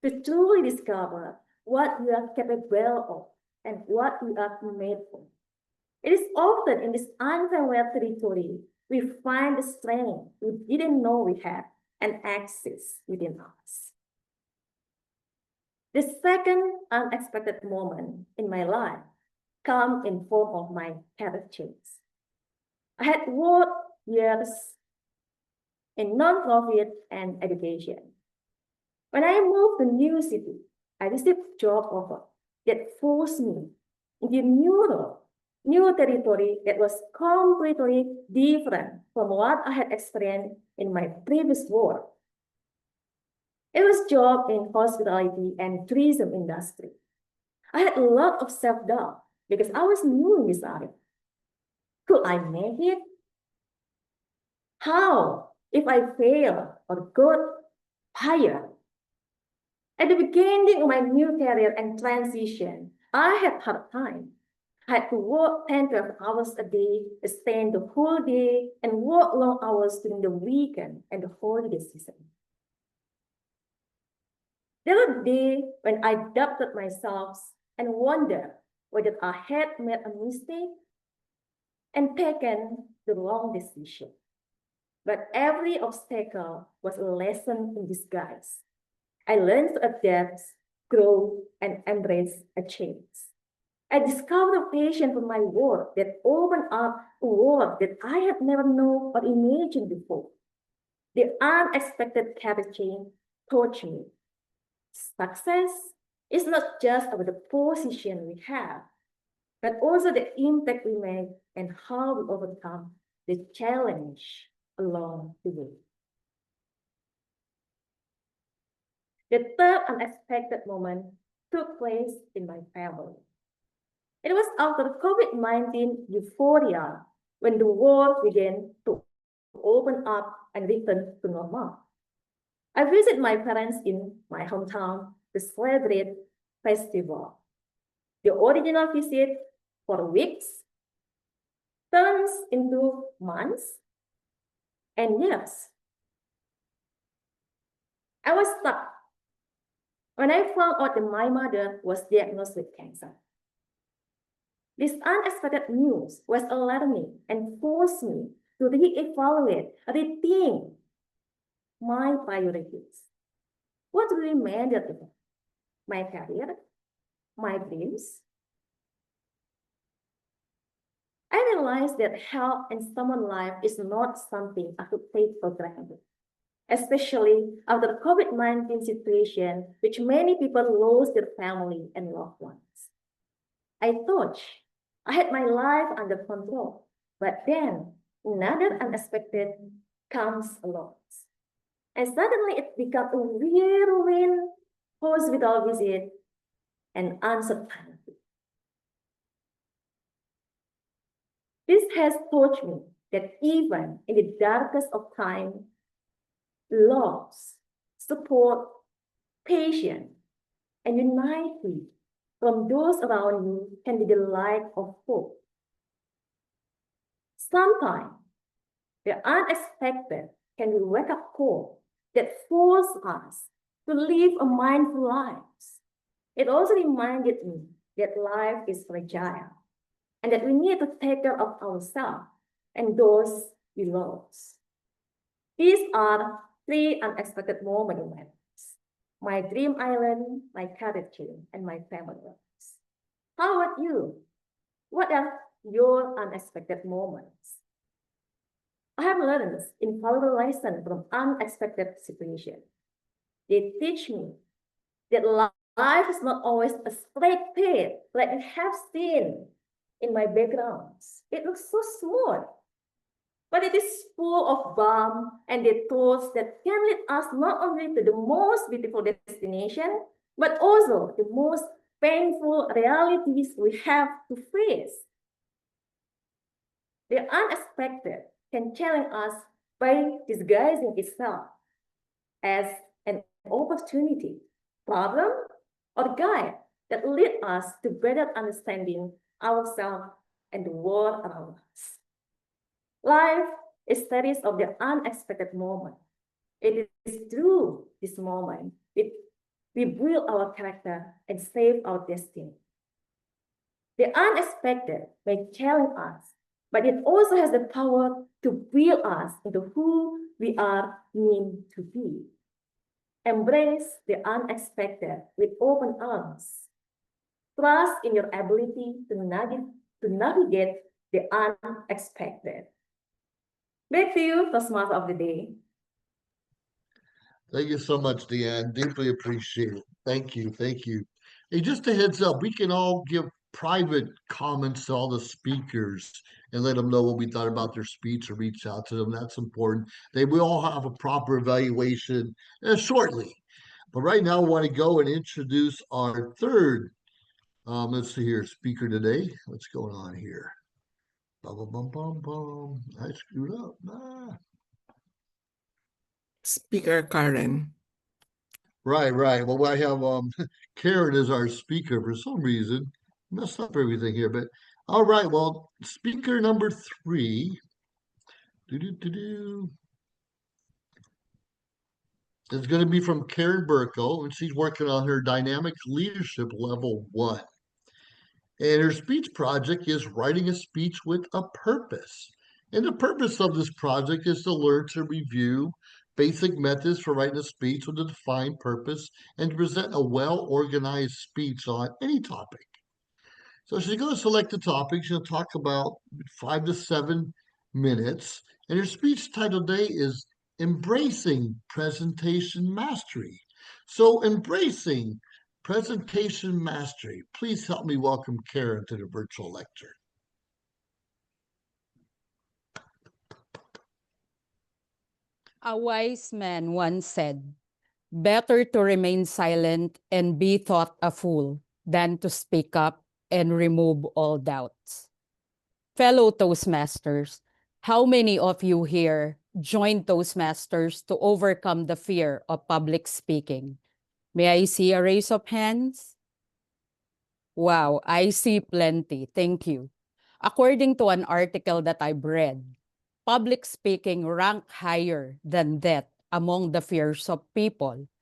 to truly discover what we are capable of and what we are made for. It is often in this unfamiliar territory we find the strength we didn't know we had and access within us. The second unexpected moment in my life came in form of my career change. I had worked years in non-profit and education. When I moved to new city, I received job offer that forced me into new role, new territory that was completely different from what I had experienced in my previous work. It was job in hospitality and tourism industry. I had a lot of self-doubt because I was new in this area. Could I make it? How if I fail or got fired? At the beginning of my new career and transition, I had hard time. I had to work 10 to 12 hours a day, spend the whole day, and work long hours during the weekend and the holiday season. There were days when I doubted myself and wondered whether I had made a mistake and taken the wrong decision. But every obstacle was a lesson in disguise. I learned to adapt, grow, and embrace a change. I discovered a passion for my work that opened up a world that I had never known or imagined before. The unexpected career change taught me success It's not just about the position we have, but also the impact we make and how we overcome the challenge along the way. The third unexpected moment took place in my family. It was after the COVID-19 euphoria when the world began to open up and return to normal. I visited my parents in my hometown to celebrate festival. The original visit for weeks turns into months and years. I was stuck when I found out that my mother was diagnosed with cancer. This unexpected news was alarming and forced me to reevaluate, rethink my priorities. What really mattered to me? My career, my dreams. I realized that health and someone's life is not something I could take for granted, especially after the COVID-19 situation, which many people lost their family and loved ones. I thought I had my life under control, but then another unexpected comes along. And suddenly it becomes a whirlwind hospital visit and uncertainty. This has taught me that even in the darkest of time, love, support, patience, and unity from those around you can be the light of hope. Sometimes the unexpected can be a wake-up call that forces us to live a mindful life. It also reminded me that life is fragile and that we need to take care of ourselves and those we love. These are three unexpected moments in my life: my dream island, my career change, and my family lives. How about you? What are your unexpected moments? I have learned invaluable lessons from unexpected situations. They teach me that life is not always a straight path like I have seen in my backgrounds. It looks so smooth, but it is full of bumps and detours that can lead us not only to the most beautiful destination, but also the most painful realities we have to face. The unexpected can challenge us by disguising itself as an opportunity, problem, or guide that lead us to better understanding ourselves and the world around us. Life is a series of the unexpected moment. It is through this moment we build our character and save our destiny. The unexpected may challenge us, but it also has the power to build us into who we are meant to be. Embrace the unexpected with open arms. Trust in your ability to navigate the unexpected. Back to you, Toastmaster of the Day. Thank you so much, Deanne. Deeply appreciate it. Thank you. Thank you. Hey, just a heads up, we can all give private comments to all the speakers and let them know what we thought about their speech or reach out to them. That's important. They will all have a proper evaluation shortly. But right now, I want to go and introduce our third, let's see here, speaker today. What's going on here? Bum, bum, bum, bum, bum. I screwed up. Speaker Karen. Right. Well, I have Karen as our speaker for some reason. Messed up everything here, but all right. Well, speaker number 3 is going to be from Karen Burko, and she's working on her Dynamic Leadership Level 1. And her speech project is writing a speech with a purpose. And the purpose of this project is to learn to review basic methods for writing a speech with a defined purpose and to present a well-organized speech on any topic. So she's going to select the topic. She'll talk about 5 to 7 minutes. And her speech title today is Embracing Presentation Mastery. So embracing Presentation mastery. Please help me welcome Karen to the virtual lecture. A wise man once said, "Better to remain silent and be thought a fool than to speak up and remove all doubts." Fellow Toastmasters, how many of you here joined Toastmasters to overcome the fear of public speaking? May I see a raise of hands? Wow, I see plenty. Thank you. According to an article that I've read, public speaking ranked higher than death among the fears of people.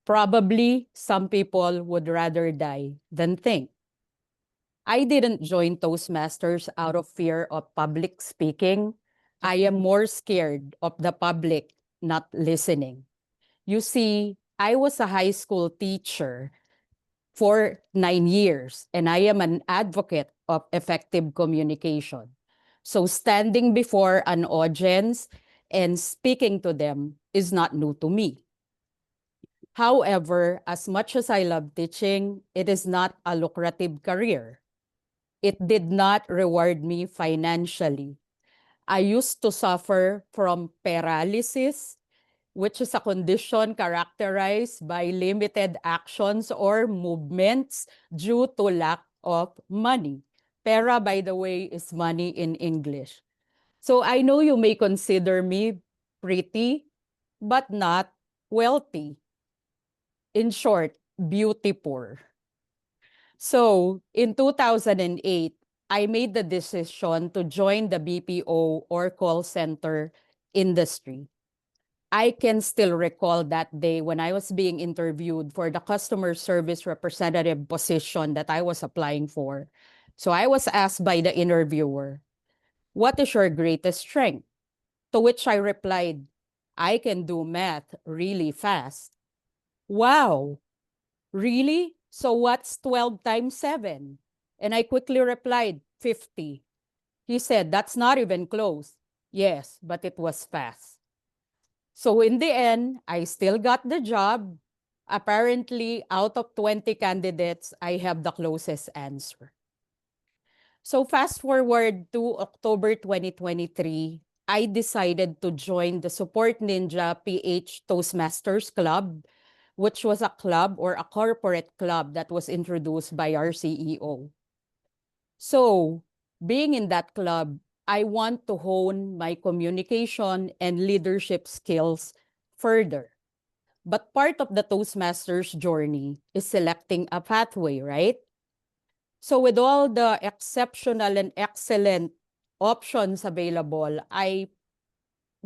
Probably some people would rather die than think. I didn't join Toastmasters out of fear of public speaking. I am more scared of the public not listening. You see, I was a high school teacher for 9 years, and I am an advocate of effective communication. So standing before an audience and speaking to them is not new to me. However, as much as I love teaching, it is not a lucrative career. It did not reward me financially. I used to suffer from paralysis, which is a condition characterized by limited actions or movements due to lack of money. Para, by the way, is money in English. So I know you may consider me pretty, but not wealthy. In short, beauty poor. So in 2008, I made the decision to join the BPO or call center industry. I can still recall that day when I was being interviewed for the customer service representative position that I was applying for. So I was asked by the interviewer, "What is your greatest strength?" To which I replied, "I can do math really fast." "Wow, really? So what's 12 times 7? And I quickly replied, 50. He said, "That's not even close." Yes, but it was fast. So in the end, I still got the job. Apparently, out of 20 candidates, I have the closest answer. So fast forward to October 2023, I decided to join the Support Ninja PH Toastmasters Club, which was a club or a corporate club that was introduced by our CEO. So being in that club, I want to hone my communication and leadership skills further. But part of the Toastmasters journey is selecting a pathway, right? So with all the exceptional and excellent options available, I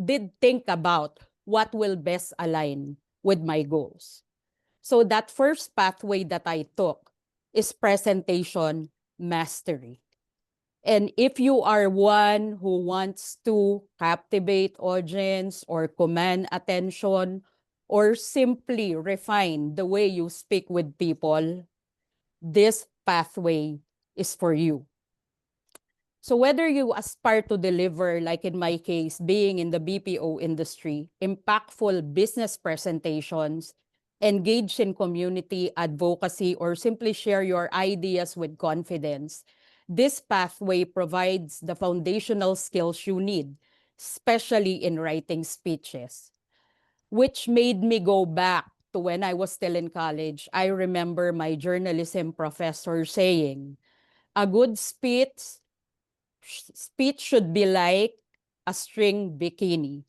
did think about what will best align with my goals. So that first pathway that I took is presentation mastery. And if you are one who wants to captivate audience or command attention or simply refine the way you speak with people, this pathway is for you. So whether you aspire to deliver, like in my case, being in the BPO industry, impactful business presentations, engage in community advocacy, or simply share your ideas with confidence, this pathway provides the foundational skills you need, especially in writing speeches, which made me go back to when I was still in college. I remember my journalism professor saying, a good speech should be like a string bikini.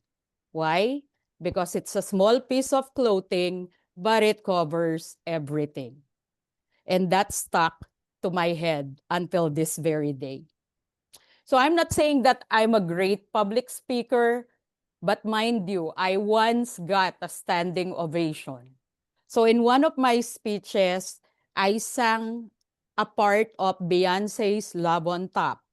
Why? Because it's a small piece of clothing, but it covers everything. And that stuck to my head until this very day. So I'm not saying that I'm a great public speaker, but mind you, I once got a standing ovation. So in one of my speeches, I sang a part of Beyonce's Love on Top.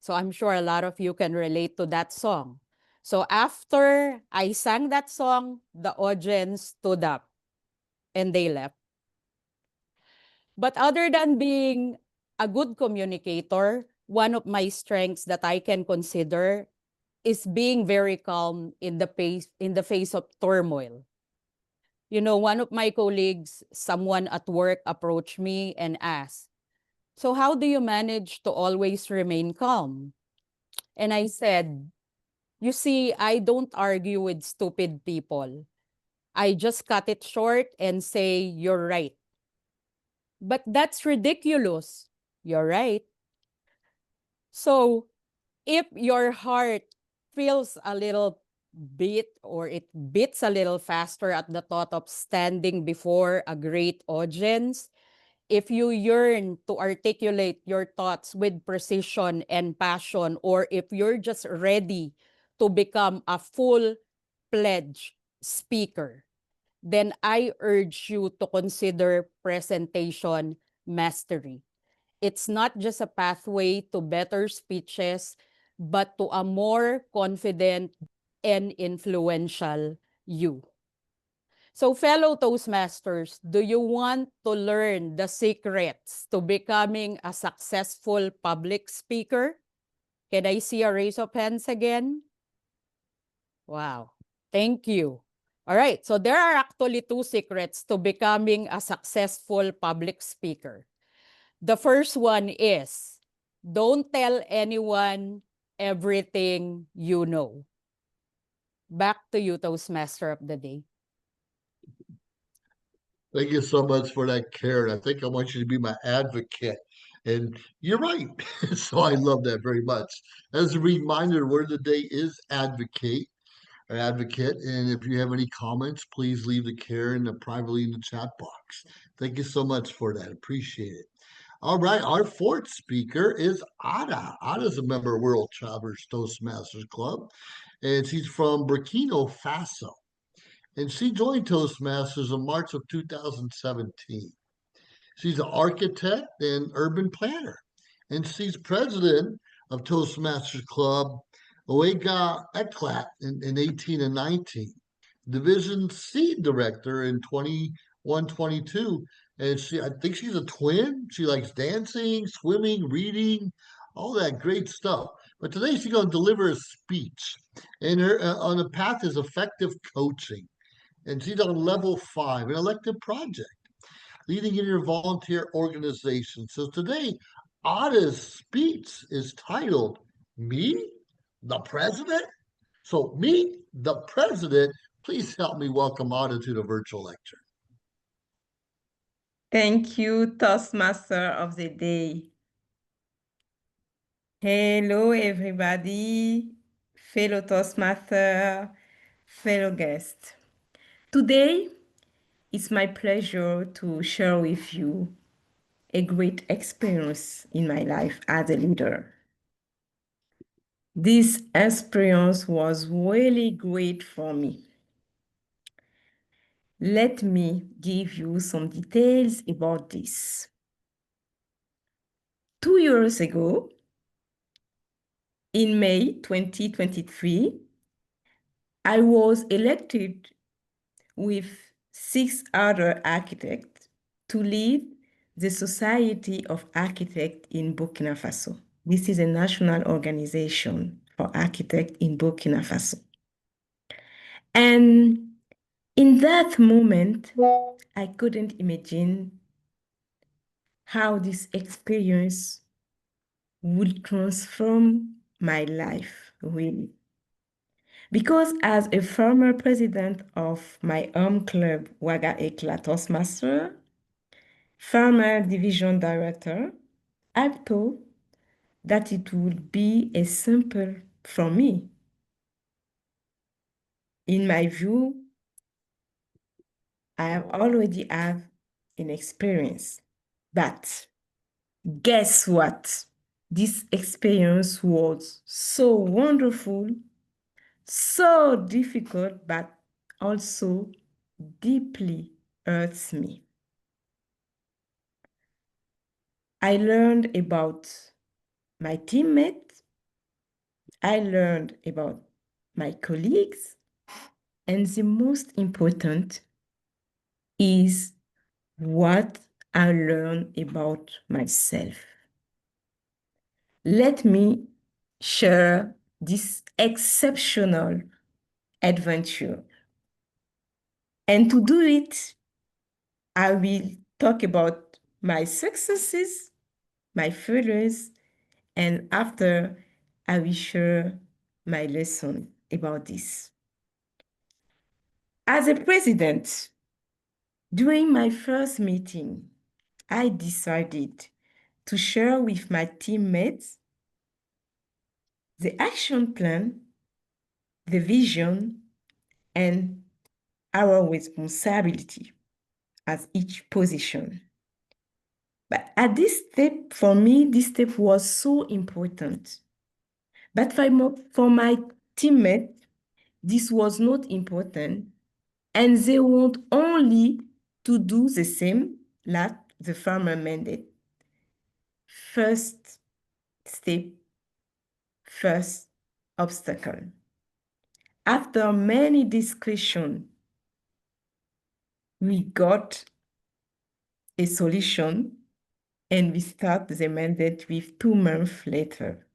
So I'm sure a lot of you can relate to that song. So after I sang that song, the audience stood up and they left. But other than being a good communicator, one of my strengths that I can consider is being very calm in the face of turmoil. You know, one of my colleagues, someone at work approached me and asked, "So how do you manage to always remain calm?" And I said, "You see, I don't argue with stupid people. I just cut it short and say, 'You're right.' But that's ridiculous. You're right." So if your heart feels a little beat or it beats a little faster at the thought of standing before a great audience, if you yearn to articulate your thoughts with precision and passion, or if you're just ready to become a full-fledged speaker, then I urge you to consider presentation mastery. It's not just a pathway to better speeches, but to a more confident and influential you. So, fellow Toastmasters, do you want to learn the secrets to becoming a successful public speaker? Can I see a raise of hands again? Wow, thank you. All right, so there are actually two secrets to becoming a successful public speaker. The first one is, don't tell anyone everything you know. Back to you, Toastmaster of the day. Thank you so much for that, Karen. I think I want you to be my advocate. And you're right. So I love that very much. As a reminder, the word of the day is advocate or advocate. And if you have any comments, please leave the Karen privately in the chat box. Thank you so much for that. Appreciate it. All right, our fourth speaker is Ada. Ada's a member of World Travelers Toastmasters Club, and she's from Burkina Faso. And she joined Toastmasters in March of 2017. She's an architect and urban planner, and she's president of Toastmasters Club Oega Eclat in 18 and 19. Division C director in 21, 22. And I think she's a twin. She likes dancing, swimming, reading, all that great stuff. But today she's going to deliver a speech. And her on the path is effective coaching. And she's on level 5, an elective project, leading in your volunteer organization. So today, Ada's speech is titled, Me, the President? So, me, the President, please help me welcome Ada to the virtual lecture. Thank you, Toastmaster of the Day. Hello, everybody, fellow Toastmaster, fellow guests. Today, it's my pleasure to share with you a great experience in my life as a leader. This experience was really great for me. Let me give you some details about this. 2 years ago, in May 2023, I was elected with 6 other architects to lead the Society of Architects in Burkina Faso. This is a national organization for architects in Burkina Faso. And in that moment, I couldn't imagine how this experience would transform my life, really. Because as a former president of my home club, Ouaga Eclat Toastmaster, former division director, I thought that it would be a simple for me. In my view, I already have an experience. But guess what? This experience was so wonderful, so difficult, but also deeply hurts me. I learned about my teammates, I learned about my colleagues, and the most important is what I learned about myself. Let me share this exceptional adventure. And to do it, I will talk about my successes, my failures, and after I will share my lesson about this. As a president, during my first meeting, I decided to share with my teammates the action plan, the vision, and our responsibility as each position. But at this step, for me, this step was so important. But for my teammate, this was not important, and they want only to do the same like the farmer mandate. First step, first obstacle. After many discussions, we got a solution and we start the mandate with 2 months later.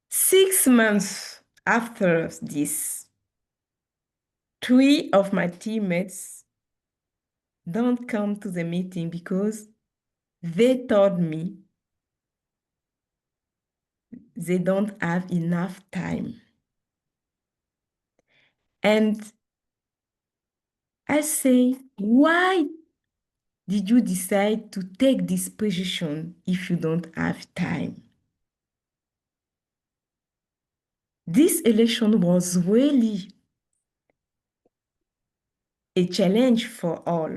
6 months after this, 3 of my teammates don't come to the meeting because they told me they don't have enough time. And I say, why did you decide to take this position if you don't have time? This election was really a challenge for all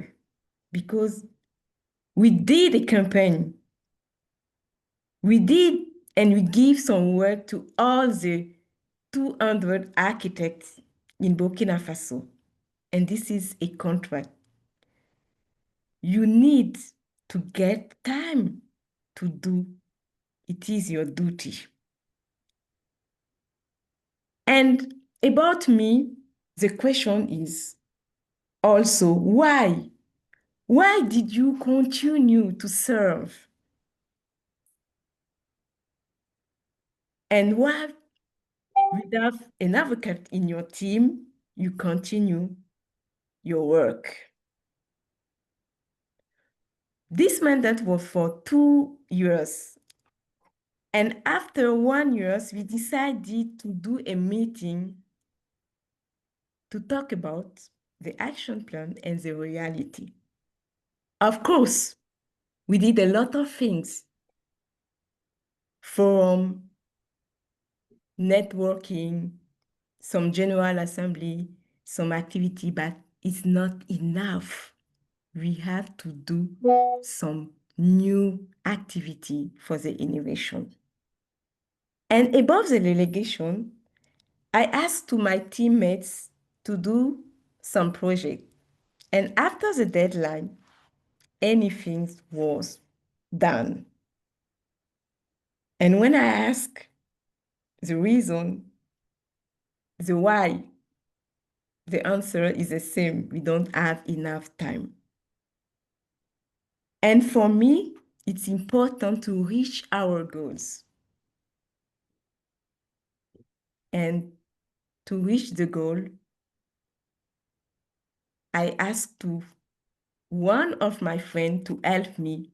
because we did a campaign. We did, and we give some work to all the 200 architects in Burkina Faso. And this is a contract. You need to get time to do. It is your duty. And about me, the question is also why? Why did you continue to serve? And why, without an advocate in your team, you continue your work? This mandate was for 2 years. And after 1 year, we decided to do a meeting to talk about the action plan and the reality. Of course, we did a lot of things from networking, some general assembly, some activity, but it's not enough. We have to do some new activity for the innovation. And above the delegation, I asked to my teammates to do some project. And after the deadline, anything was done. And when I ask the reason, the why, the answer is the same. We don't have enough time. And for me, it's important to reach our goals. And to reach the goal, I asked to one of my friends to help me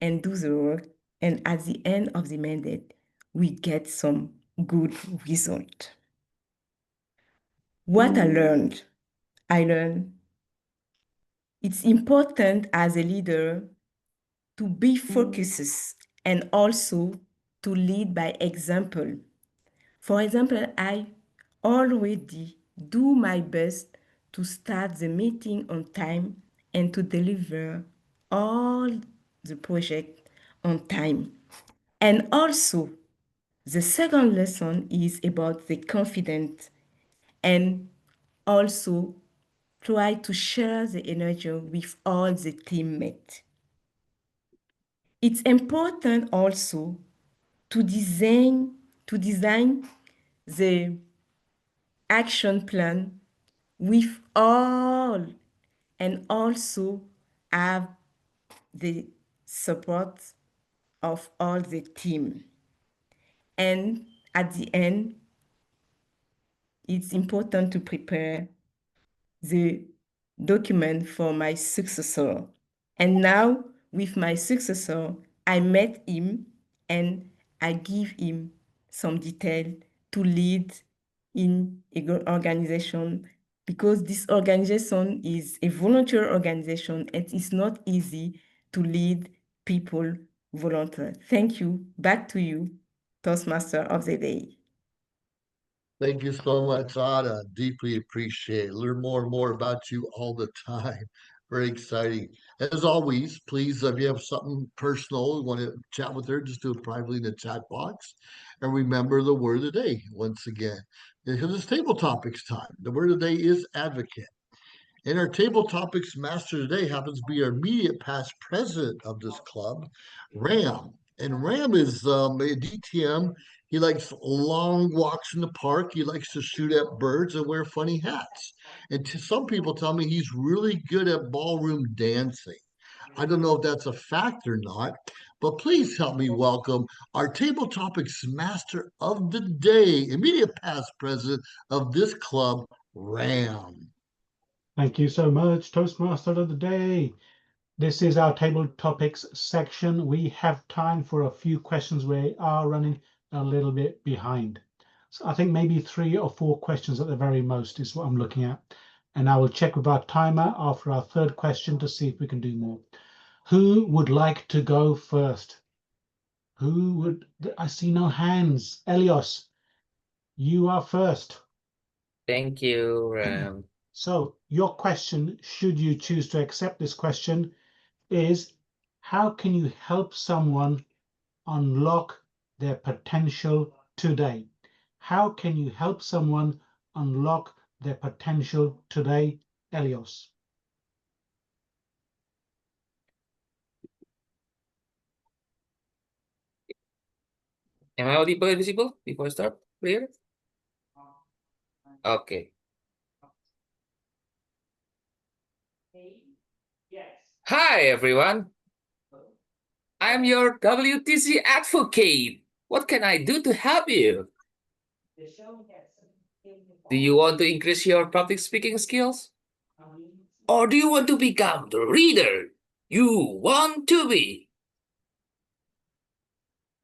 and do the work. And at the end of the mandate, we get some good result. What I learned it's important as a leader to be focused and also to lead by example. For example, I already do my best to start the meeting on time and to deliver all the project on time. And also, the second lesson is about the confidence and also try to share the energy with all the teammates. It's important also to design the action plan with all and also have the support of all the team. And at the end, it's important to prepare the document for my successor. And now, with my successor, I met him and I give him some detail to lead in an organization, because this organization is a volunteer organization and it's not easy to lead people volunteer. Thank you. Back to you, Toastmaster of the Day. Thank you so much, Anna. Deeply appreciate it. Learn more and more about you all the time. Very exciting. As always, please, if you have something personal, you want to chat with her, just do it privately in the chat box. And remember the word of the day once again, because it's table topics time. The word of the day is advocate. And our table topics master today happens to be our immediate past president of this club, Ram. And Ram is a DTM. He likes long walks in the park. He likes to shoot at birds and wear funny hats. And some people tell me he's really good at ballroom dancing. I don't know if that's a fact or not, but please help me welcome our table topics master of the day, immediate past president of this club, Ram. Thank you so much, Toastmaster of the Day. This is our table topics section. We have time for a few questions. We are running a little bit behind. So I think maybe 3 or 4 questions at the very most is what I'm looking at. And I will check with our timer after our 3rd question to see if we can do more. Who would like to go first? Who would? I see no hands. Elios, you are first. Thank you, Ram. So your question, should you choose to accept this question, is how can you help someone unlock their potential today? How can you help someone unlock their potential today, Elios? Am I audible and visible before I start? Clear? Okay. Hi, everyone. I'm your WTC advocate. What can I do to help you? Do you want to increase your public speaking skills? Or do you want to become the reader you want to be?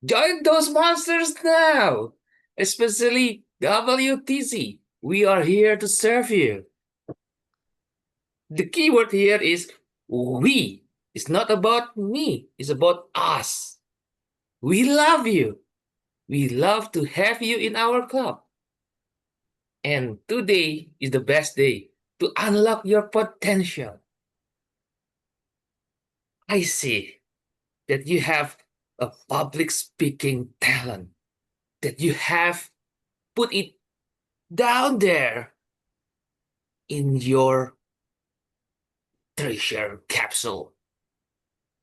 Join those monsters now, especially WTC. We are here to serve you. The keyword here is we. It's not about me, it's about us. We love you. We love to have you in our club. And today is the best day to unlock your potential. I see that you have a public speaking talent, that you have put it down there in your treasure capsule,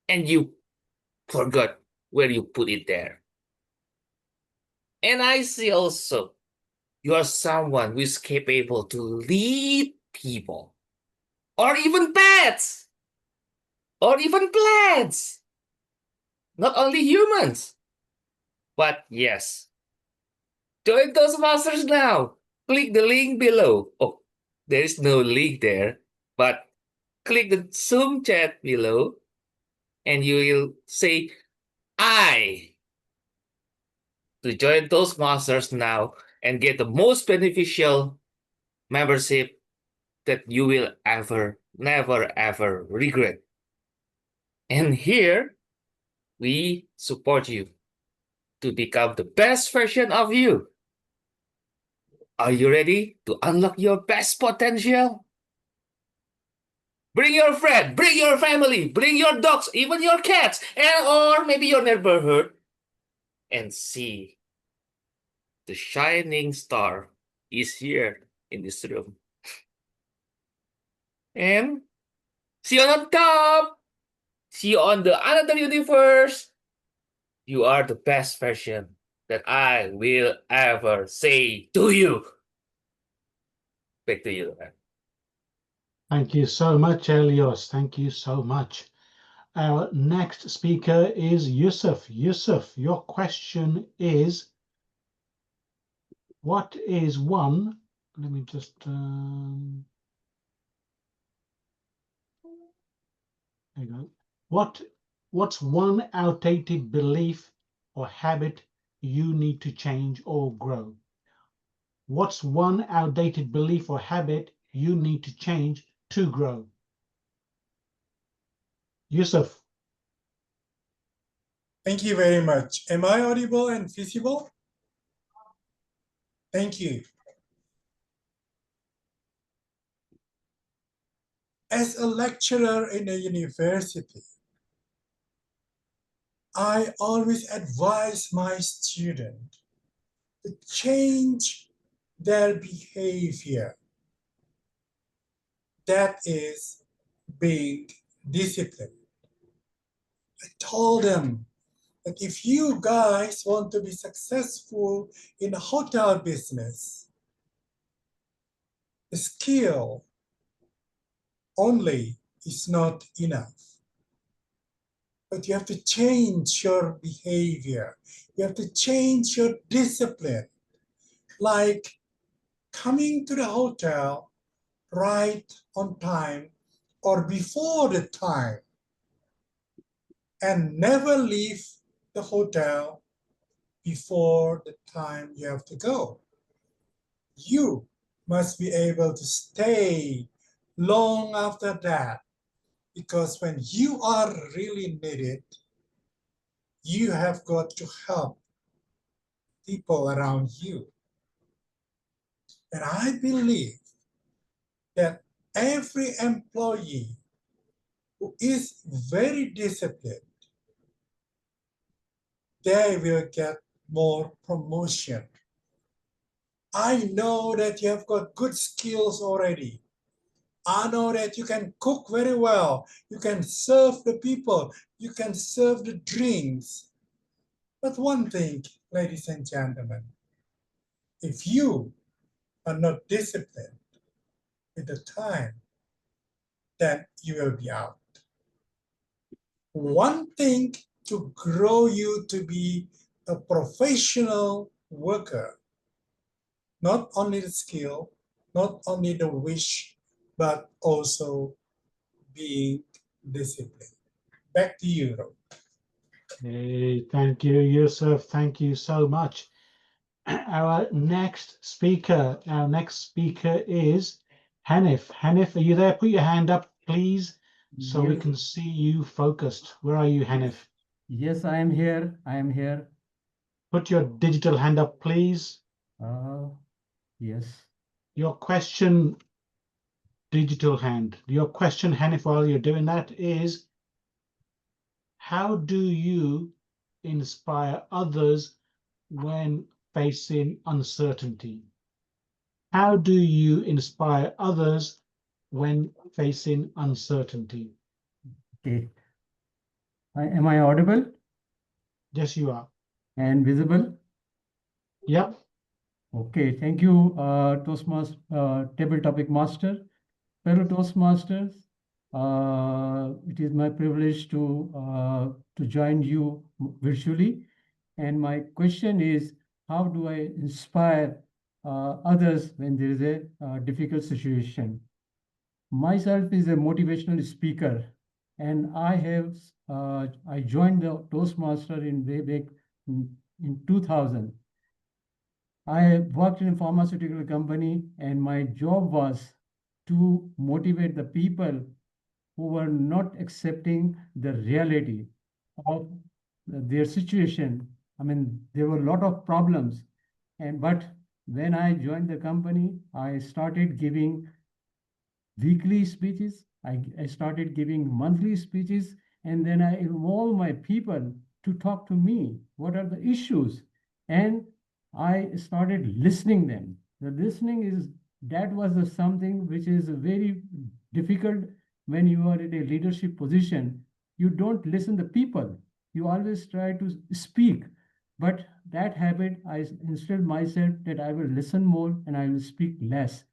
and you forgot where you put it there. And I see also you are someone who is capable to lead people, or even pets, or even plants. Not only humans. But yes, join those masters now. Click the link below. Oh, there is no link there, but click the Zoom chat below and you will say I to join those masters now and get the most beneficial membership that you will never ever regret. And here we support you to become the best version of you. Are you ready to unlock your best potential? Bring your friend, bring your family, bring your dogs, even your cats, and or maybe your neighborhood, and see the shining star is here in this room. And see you on top. See you on the another universe. You are the best version that I will ever say to you. Back to you, man. Thank you so much, Elios. Thank you so much. Our next speaker is Yusuf. Yusuf, your question is, what is one, let me just, There you go. What's one outdated belief or habit you need to change or grow? What's one outdated belief or habit you need to change to grow? Yusuf. Thank you very much. Am I audible and visible? Thank you. As a lecturer in a university, I always advise my students to change their behavior. That is being disciplined. I told them that if you guys want to be successful in a hotel business, the skill only is not enough. But you have to change your behavior. You have to change your discipline. Like coming to the hotel right on time or before the time, and never leave the hotel before the time you have to go. You must be able to stay long after that, because when you are really needed, you have got to help people around you. And I believe that every employee who is very disciplined, they will get more promotion. I know that you have got good skills already. I know that you can cook very well. You can serve the people. You can serve the drinks. But one thing, ladies and gentlemen, if you are not disciplined with the time, then you will be out. One thing to grow you to be a professional worker, not only the skill, not only the wish, but also being disciplined. Back to you, Rob. Hey, thank you, Yusuf. Thank you so much. Our next speaker is Hanif. Hanif, are you there? Put your hand up, please, so we Yes. can see you focused. Where are you, Hanif? Yes, I am here. I am here. Put your digital hand up, please. Yes. Your question, digital hand. Your question, Hanif, while you're doing that is, how do you inspire others when facing uncertainty? How do you inspire others when facing uncertainty? Okay. Am I audible Yes, you are. and visible? Yep. Okay. Thank you, Toastmaster, Table Topic Master. Fellow Toastmasters, it is my privilege to join you virtually. And my question is, how do I inspire others when there is a difficult situation? Myself is a motivational speaker, and I joined the Toastmaster in way back in 2000. I worked in a pharmaceutical company, and my job was to motivate the people who were not accepting the reality of their situation. I mean, there were a lot of problems, but when I joined the company, I started giving weekly speeches. I started giving monthly speeches, and then I involve my people to talk to me. What are the issues? And I started listening them. The listening is that was something which is very difficult when you are in a leadership position. You don't listen to people. You always try to speak. But that habit, I instilled myself that I will listen more and I will speak less.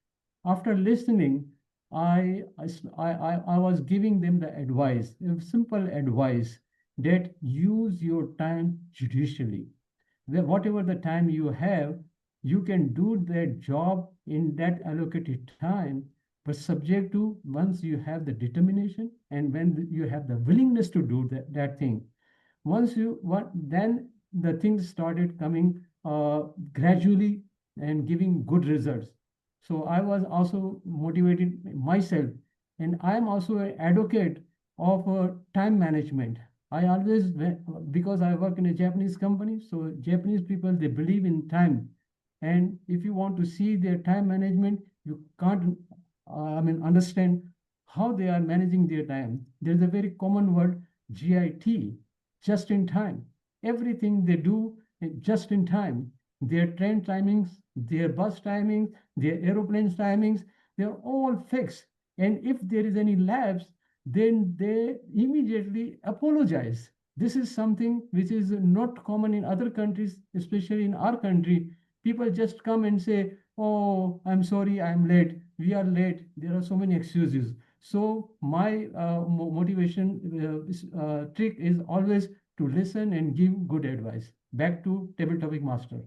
After listening, I was giving them the advice, a simple advice that use your time judicially. Whatever the time you have, you can do that job in that allocated time but subject to once you have the determination and when you have the willingness to do that thing. Once you what then the things started coming gradually and giving good results. So I was also motivated myself, and I am also an advocate of time management. I always, because I work in a Japanese company, so Japanese people, they believe in time. And if you want to see their time management, you can't, understand how they are managing their time. There's a very common word, GIT, just in time. Everything they do just in time. Their train timings, their bus timings, their aeroplanes timings, they're all fixed. And if there is any lapse, then they immediately apologize. This is something which is not common in other countries, especially in our country. People just come and say, "Oh, I'm sorry, I'm late. We are late." There are so many excuses. So my motivation trick is always to listen and give good advice. Back to table topic master.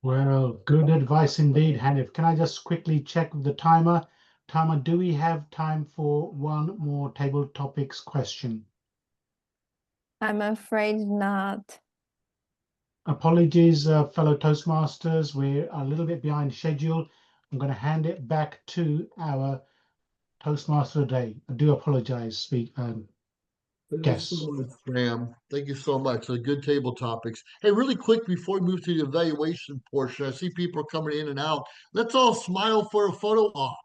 Well, good advice indeed, Hanif. Can I just quickly check the timer? Timer, do we have time for one more table topics question? I'm afraid not. Apologies, fellow Toastmasters. We're a little bit behind schedule. I'm going to hand it back to our Toastmaster today. I do apologize, Thank you guests. so much, Graham. Thank you so much. So good table topics. Hey, really quick before we move to the evaluation portion, I see people coming in and out. Let's all smile for a photo op.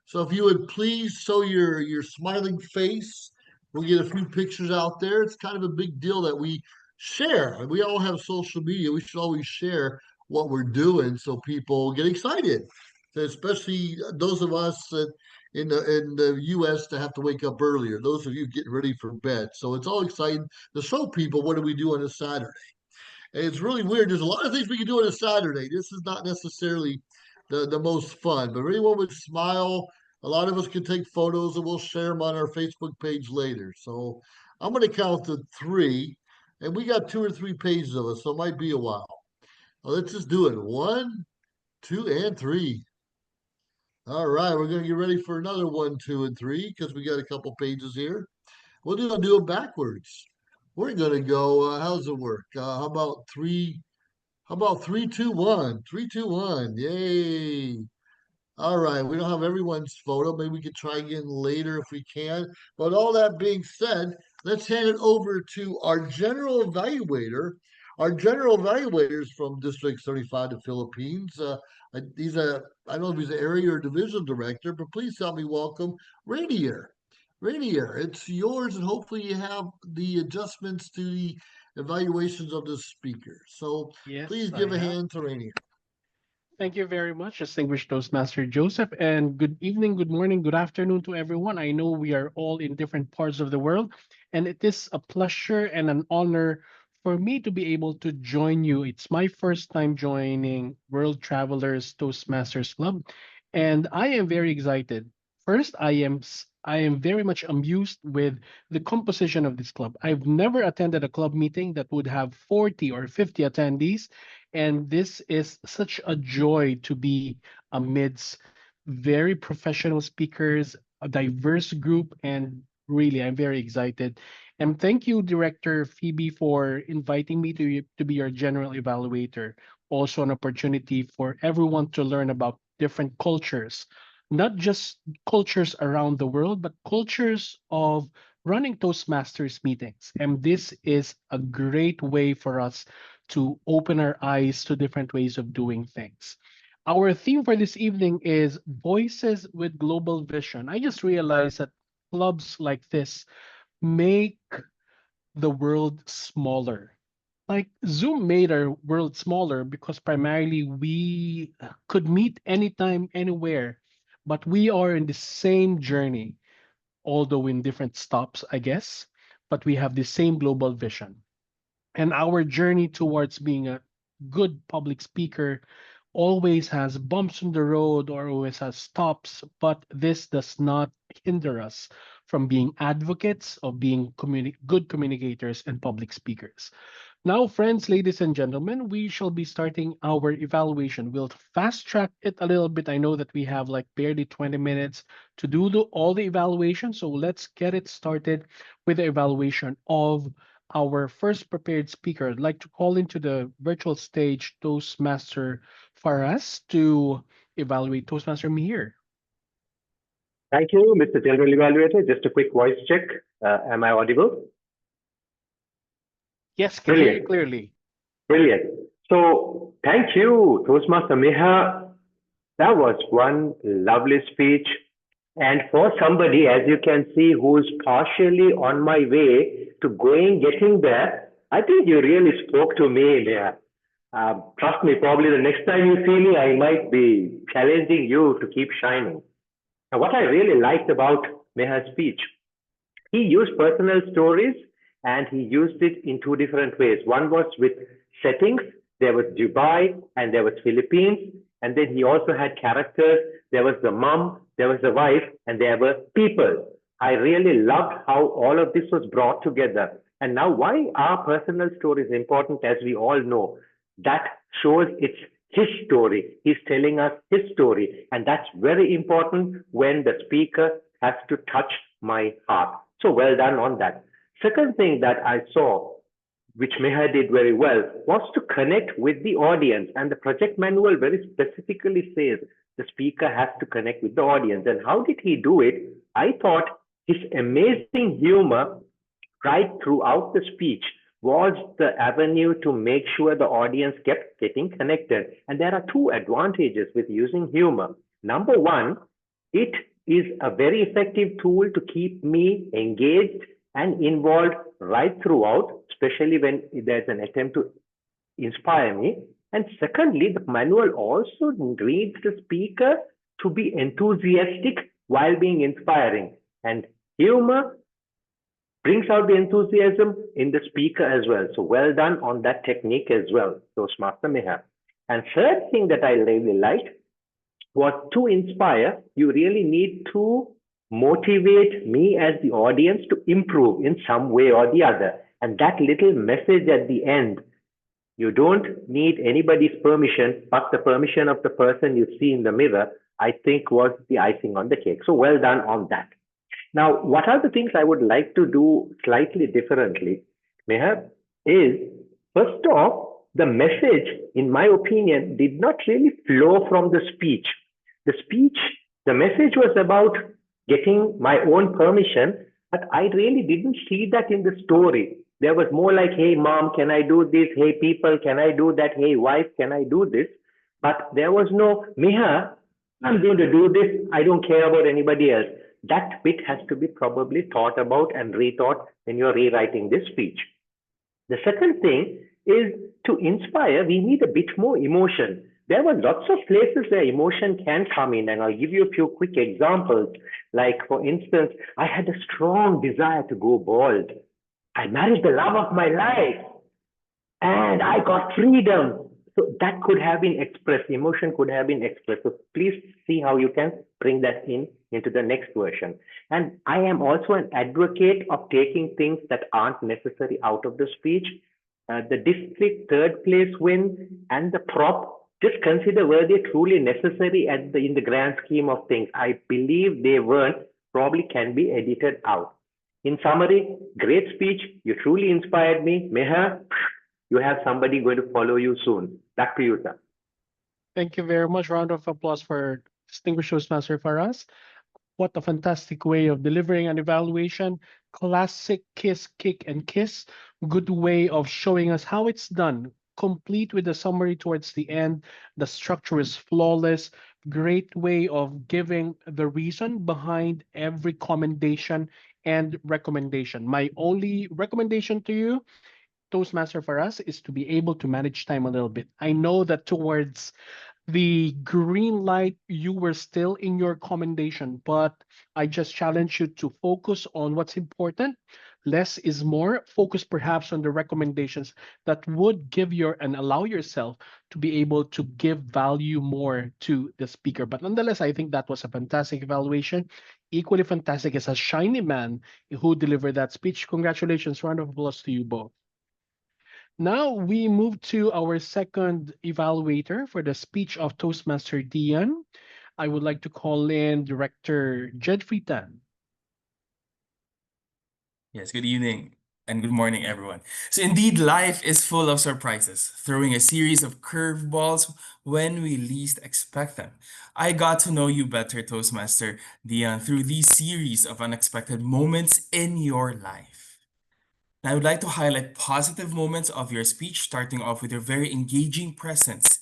So if you would please show your smiling face, we'll get a few pictures out there. It's kind of a big deal that we share. We all have social media. We should always share what we're doing so people get excited. So especially those of us that in the U.S. to have to wake up earlier. Those of you getting ready for bed. So it's all exciting to show people what do we do on a Saturday. And it's really weird. There's a lot of things we can do on a Saturday. This is not necessarily the most fun, but anyone would smile. A lot of us can take photos and we'll share them on our Facebook page later. So I'm going to count to three, and we got 2 or 3 pages of us, so it might be a while. Well, let's just do it. 1, 2, and 3. All right, we're going to get ready for another 1, 2, and 3 because we got a couple pages here. We'll do it backwards. We're going to go, how does it work? How about 3? How about 3, 2, 1? 3, 2, 1. Yay. All right. We don't have everyone's photo. Maybe we could try again later if we can. But all that being said, let's hand it over to our general evaluator. Our general evaluator is from District 75 to Philippines. He's I don't know if he's an area or division director, but please help me welcome Rainier. Rainier, it's yours, and hopefully you have the adjustments to the evaluations of the speaker. So Yes, please I give a have. hand to Rainier. Thank you very much, distinguished Toastmaster Joseph, and good evening, good morning, good afternoon to everyone. I know we are all in different parts of the world, and it is a pleasure and an honor for me to be able to join you. It's my first time joining World Travelers Toastmasters Club, and I am very excited. First, I am very much amused with the composition of this club. I've never attended a club meeting that would have 40 or 50 attendees, and this is such a joy to be amidst very professional speakers, a diverse group, and really, I'm very excited. And thank you, Director Phoebe, for inviting me to be your general evaluator. Also, an opportunity for everyone to learn about different cultures, not just cultures around the world, but cultures of running Toastmasters meetings. And this is a great way for us to open our eyes to different ways of doing things. Our theme for this evening is Voices with Global Vision. I just realized that clubs like this make the world smaller. Like Zoom made our world smaller because primarily we could meet anytime, anywhere, but we are in the same journey, although in different stops, I guess, but we have the same global vision. And our journey towards being a good public speaker always has bumps in the road or always has stops, but this does not hinder us from being advocates of being good communicators and public speakers. Now, friends, ladies and gentlemen, we shall be starting our evaluation. We'll fast track it a little bit. I know that we have like barely 20 minutes to do all the evaluation. So let's get it started with the evaluation of our first prepared speaker. I'd like to call into the virtual stage Toastmaster Faras to evaluate Toastmaster Mihir. Thank you, Mr. General Evaluator. Just a quick voice check. Am I audible? Yes, can hear you Brilliant. clearly. Brilliant. So thank you, Toastmaster Meha. That was one lovely speech. And for somebody, as you can see, who's partially on my way to getting there, I think you really spoke to me, Meha. Trust me, probably the next time you see me, I might be challenging you to keep shining. Now, what I really liked about Meha's speech, he used personal stories and he used it in two different ways. One was with settings. There was Dubai and there was Philippines. And then he also had characters. There was the mom, there was the wife, and there were people. I really loved how all of this was brought together. And now, why are personal stories important? As we all know, that shows it's his story. He's telling us his story. And that's very important when the speaker has to touch my heart. So well done on that. Second thing that I saw, which Meha did very well, was to connect with the audience. And the project manual very specifically says the speaker has to connect with the audience. And how did he do it? I thought his amazing humor right throughout the speech was the avenue to make sure the audience kept getting connected. And there are two advantages with using humor. Number one, it is a very effective tool to keep me engaged and involved right throughout, especially when there's an attempt to inspire me. And secondly, the manual also reads the speaker to be enthusiastic while being inspiring. And humor brings out the enthusiasm in the speaker as well. So well done on that technique as well, Toastmaster Meha. And third thing that I really liked was to inspire, you really need to motivate me as the audience to improve in some way or the other. And that little message at the end, you don't need anybody's permission, but the permission of the person you see in the mirror, I think was the icing on the cake. So well done on that. Now, what are the things I would like to do slightly differently, Meha, is first off, the message, in my opinion, did not really flow from the speech. The message was about getting my own permission, but I really didn't see that in the story. There was more like, hey, mom, can I do this? Hey, people, can I do that? Hey, wife, can I do this? But there was no, Meha, I'm going to do this. I don't care about anybody else. That bit has to be probably thought about and rethought when you're rewriting this speech. The second thing is to inspire, we need a bit more emotion. There were lots of places where emotion can come in, and I'll give you a few quick examples. Like, for instance, I had a strong desire to go bald. I married the love of my life, and I got freedom. So that could have been expressed, emotion could have been expressed. So please see how you can bring that into the next version. And I am also an advocate of taking things that aren't necessary out of the speech. The district third place win and the prop, just consider were they truly necessary in the grand scheme of things. I believe they weren't, probably can be edited out. In summary, great speech. You truly inspired me. Meha, you have somebody going to follow you soon. Back to you, sir. Thank you very much. Round of applause for distinguished Toastmaster Faras. What a fantastic way of delivering an evaluation. Classic kiss, kick, and kiss. Good way of showing us how it's done. Complete with the summary towards the end. The structure is flawless. Great way of giving the reason behind every commendation and recommendation. My only recommendation to you, Toastmaster for us, is to be able to manage time a little bit. I know that towards the green light, you were still in your commendation, but I just challenge you to focus on what's important. Less is more. Focus perhaps on the recommendations that would give and allow yourself to be able to give value more to the speaker. But nonetheless, I think that was a fantastic evaluation. Equally fantastic is a shiny man who delivered that speech. Congratulations. Round of applause to you both. Now we move to our second evaluator for the speech of Toastmaster Dian. I would like to call in Director Jedfrey Tan. Yes, good evening and good morning, everyone. So, indeed, life is full of surprises, throwing a series of curveballs when we least expect them. I got to know you better, Toastmaster Dion, through these series of unexpected moments in your life. I would like to highlight positive moments of your speech, starting off with your very engaging presence,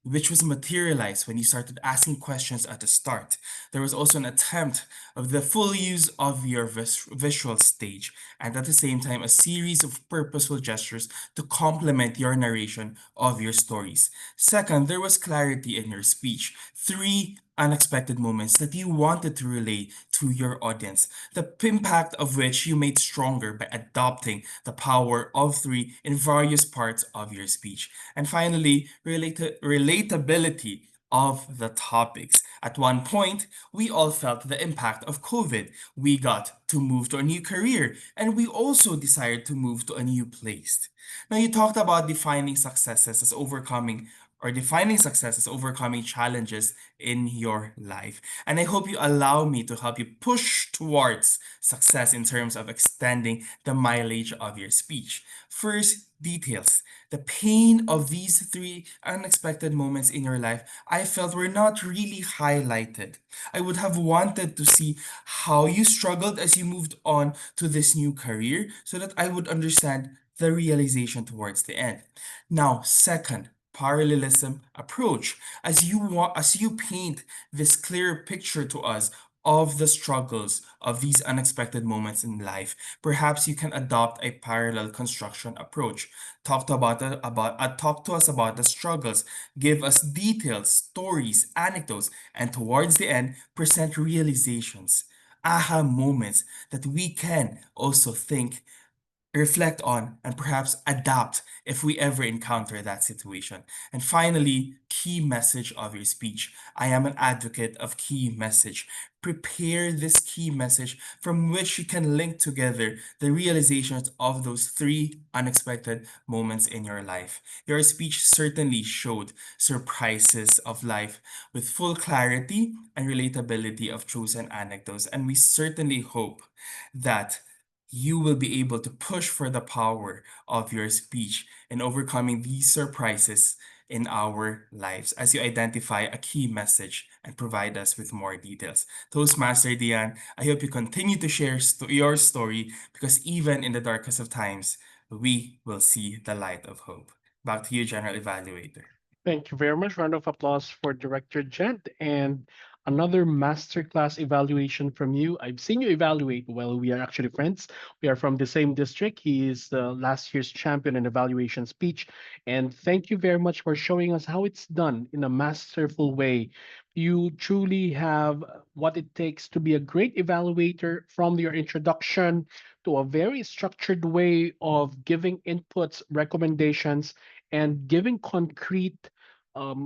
which was materialized when you started asking questions at the start. There was also an attempt of the full use of your visual stage, and at the same time, a series of purposeful gestures to complement your narration of your stories. Second, there was clarity in your speech. Three unexpected moments that you wanted to relay to your audience, the impact of which you made stronger by adopting the power of three in various parts of your speech. And finally, relatability of the topics. At one point, we all felt the impact of COVID. We got to move to a new career, and we also decided to move to a new place. Now, you talked about defining success as overcoming challenges in your life. And I hope you allow me to help you push towards success in terms of extending the mileage of your speech. First, details. The pain of these three unexpected moments in your life, I felt were not really highlighted. I would have wanted to see how you struggled as you moved on to this new career so that I would understand the realization towards the end. Now, second, parallelism approach. As you paint this clear picture to us of the struggles of these unexpected moments in life, perhaps you can adopt a parallel construction approach. Talk to us about the struggles, give us details, stories, anecdotes, and towards the end, present realizations, aha moments that we can also think, reflect on, and perhaps adapt if we ever encounter that situation. And finally, key message of your speech. I am an advocate of key message. Prepare this key message from which you can link together the realizations of those three unexpected moments in your life. Your speech certainly showed surprises of life with full clarity and relatability of chosen anecdotes. And we certainly hope that you will be able to push for the power of your speech in overcoming these surprises in our lives as you identify a key message and provide us with more details. Toastmaster Dian, I hope you continue to share your story because even in the darkest of times, we will see the light of hope. Back to you, General Evaluator. Thank you very much. Round of applause for Director Jed and another masterclass evaluation from you. I've seen you evaluate. Well, we are actually friends. We are from the same district. He is the last year's champion in evaluation speech. And thank you very much for showing us how it's done in a masterful way. You truly have what it takes to be a great evaluator from your introduction to a very structured way of giving inputs, recommendations, and giving concrete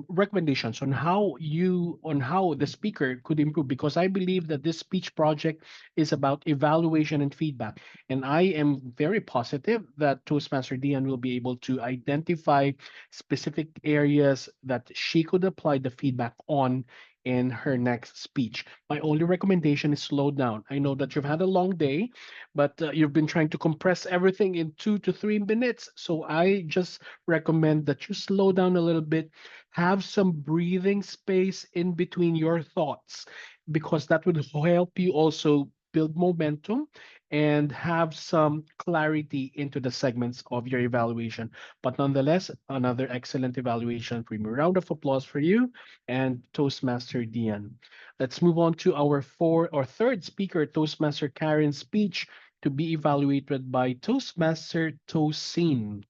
recommendations on how the speaker could improve, because I believe that this speech project is about evaluation and feedback, and I am very positive that Toastmaster Dian will be able to identify specific areas that she could apply the feedback on in her next speech. My only recommendation is slow down. I know that you've had a long day, but you've been trying to compress everything in 2 to 3 minutes. So I just recommend that you slow down a little bit, have some breathing space in between your thoughts, because that would help you also build momentum and have some clarity into the segments of your evaluation. But nonetheless, another excellent evaluation for me. Round of applause for you and Toastmaster Dian. Let's move on to our third speaker, Toastmaster Karen's speech to be evaluated by Toastmaster Tosin.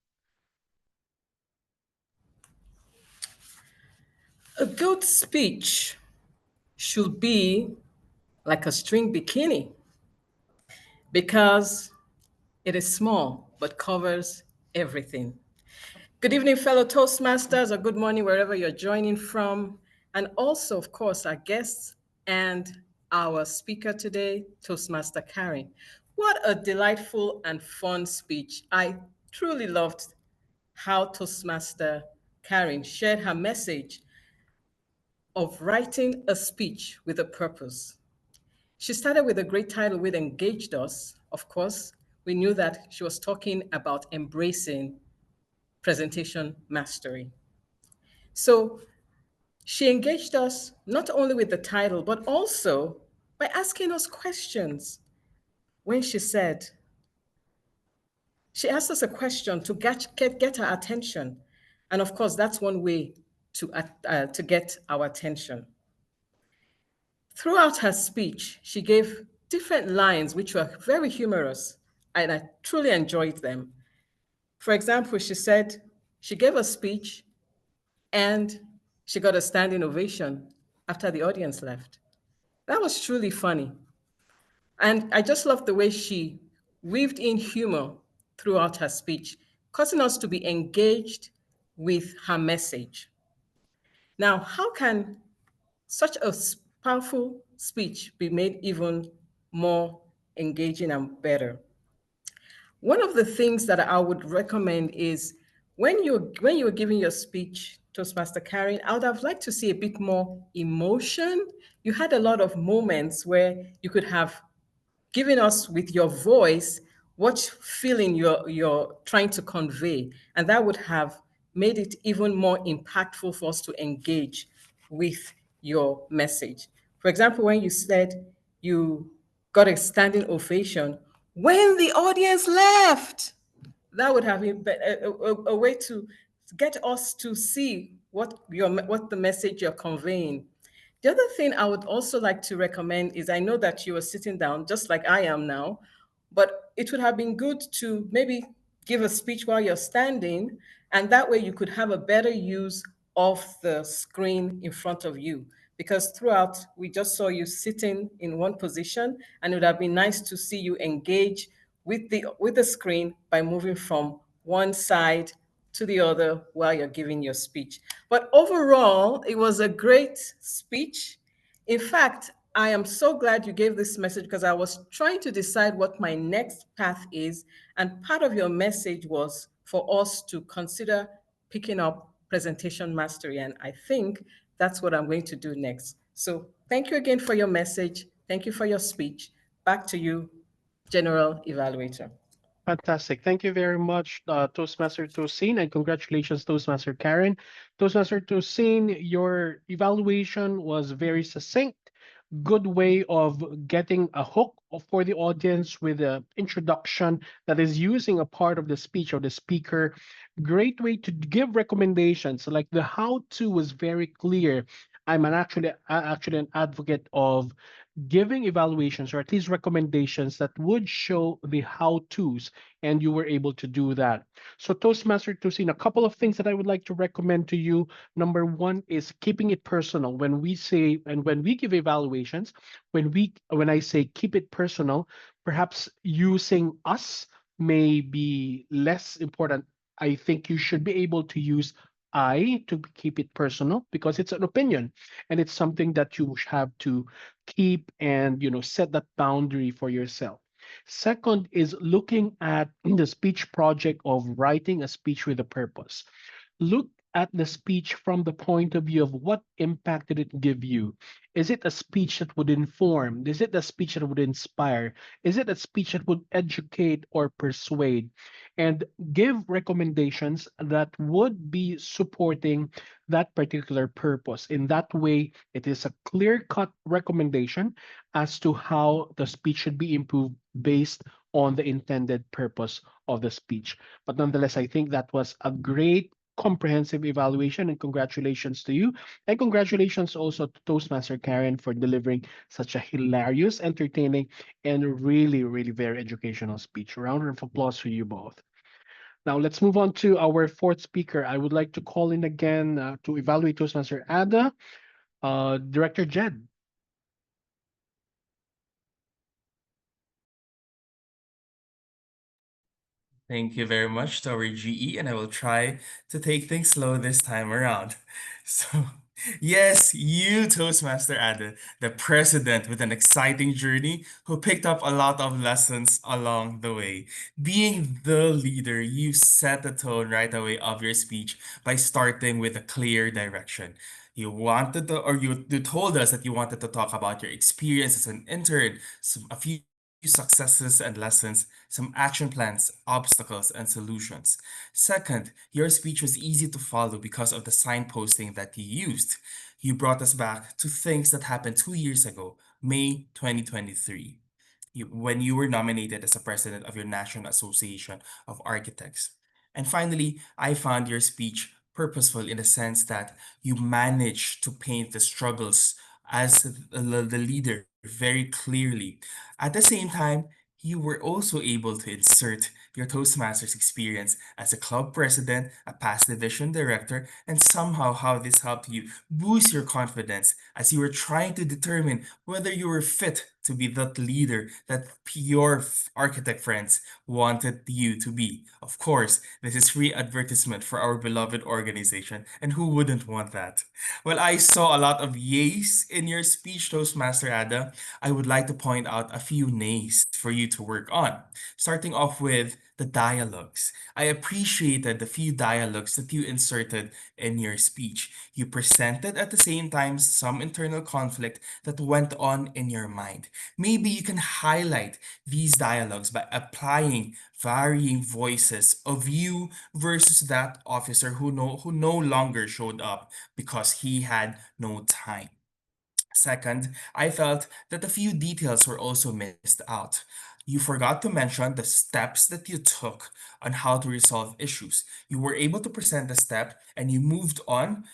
A good speech should be like a string bikini because it is small but covers everything. Good evening, fellow Toastmasters, or good morning, wherever you're joining from. And also, of course, our guests and our speaker today, Toastmaster Karen. What a delightful and fun speech. I truly loved how Toastmaster Karen shared her message of writing a speech with a purpose. She started with a great title with Engaged Us. Of course, we knew that she was talking about embracing presentation mastery. So she engaged us not only with the title, but also by asking us questions. When she asked us a question to get our attention. And of course, that's one way to get our attention. Throughout her speech, she gave different lines which were very humorous, and I truly enjoyed them. For example, she said she gave a speech and she got a standing ovation after the audience left. That was truly funny. And I just loved the way she weaved in humor throughout her speech, causing us to be engaged with her message. Now, how can such a powerful speech be made even more engaging and better? One of the things that I would recommend is when you're giving your speech, Toastmaster Karen, I would have liked to see a bit more emotion. You had a lot of moments where you could have given us with your voice what feeling you're trying to convey, and that would have made it even more impactful for us to engage with your message. For example, when you said you got a standing ovation when the audience left, that would have been a way to get us to see what the message you're conveying. The other thing I would also like to recommend is, I know that you are sitting down just like I am now, but it would have been good to maybe give a speech while you're standing, and that way you could have a better use of the screen in front of you. Because throughout, we just saw you sitting in one position, and it would have been nice to see you engage with the screen by moving from one side to the other while you're giving your speech. But overall, it was a great speech. In fact, I am so glad you gave this message because I was trying to decide what my next path is. And part of your message was for us to consider picking up presentation mastery. And I think that's what I'm going to do next. So thank you again for your message. Thank you for your speech. Back to you, General Evaluator. Fantastic. Thank you very much, Toastmaster Tosin, and congratulations, Toastmaster Karen. Toastmaster Tosin, your evaluation was very succinct. Good way of getting a hook for the audience with an introduction that is using a part of the speech of the speaker. Great way to give recommendations. Like the how-to was very clear. I'm actually an advocate of giving evaluations, or at least recommendations that would show the how-tos, and you were able to do that. So Toastmaster Tosin, a couple of things that I would like to recommend to you. Number one is keeping it personal. When we say and when we give evaluations, when I say keep it personal, perhaps using us may be less important. I think you should be able to use I to keep it personal because it's an opinion and it's something that you have to keep and set that boundary for yourself. Second is looking at the speech project of writing a speech with a purpose. Look at the speech from the point of view of what impact did it give you. Is it a speech that would inform? Is it a speech that would inspire? Is it a speech that would educate or persuade? And give recommendations that would be supporting that particular purpose. In that way, it is a clear-cut recommendation as to how the speech should be improved based on the intended purpose of the speech. But nonetheless, I think that was a great comprehensive evaluation, and congratulations to you. And congratulations also to Toastmaster Karen for delivering such a hilarious, entertaining, and really, really very educational speech. A round of applause for you both. Now let's move on to our fourth speaker. I would like to call in again to evaluate Toastmaster Ada, Director Jed. Thank you very much to our GE, and I will try to take things slow this time around. So, Yes, you, Toastmaster Ada, the president with an exciting journey who picked up a lot of lessons along the way. Being the leader, you set the tone right away of your speech by starting with a clear direction. You wanted to, or you told us that you wanted to talk about your experience as an intern, a few successes and lessons, some action plans, obstacles, and solutions. Second, your speech was easy to follow because of the signposting that you used. You brought us back to things that happened 2 years ago, May 2023, when you were nominated as the president of your National Association of Architects. And finally, I found your speech purposeful in the sense that you managed to paint the struggles as the leader very clearly. At the same time, you were also able to insert your Toastmasters experience as a club president, a past division director, and somehow how this helped you boost your confidence as you were trying to determine whether you were fit to be that leader that your architect friends wanted you to be. Of course, this is free advertisement for our beloved organization, and who wouldn't want that? Well, I saw a lot of yays in your speech, Toastmaster Ada. I would like to point out a few nays for you to work on, starting off with the dialogues. I appreciated the few dialogues that you inserted in your speech. You presented at the same time some internal conflict that went on in your mind. Maybe you can highlight these dialogues by applying varying voices of you versus that officer who no longer showed up because he had no time. Second, I felt that a few details were also missed out. You forgot to mention the steps that you took on how to resolve issues. You were able to present the step and you moved on,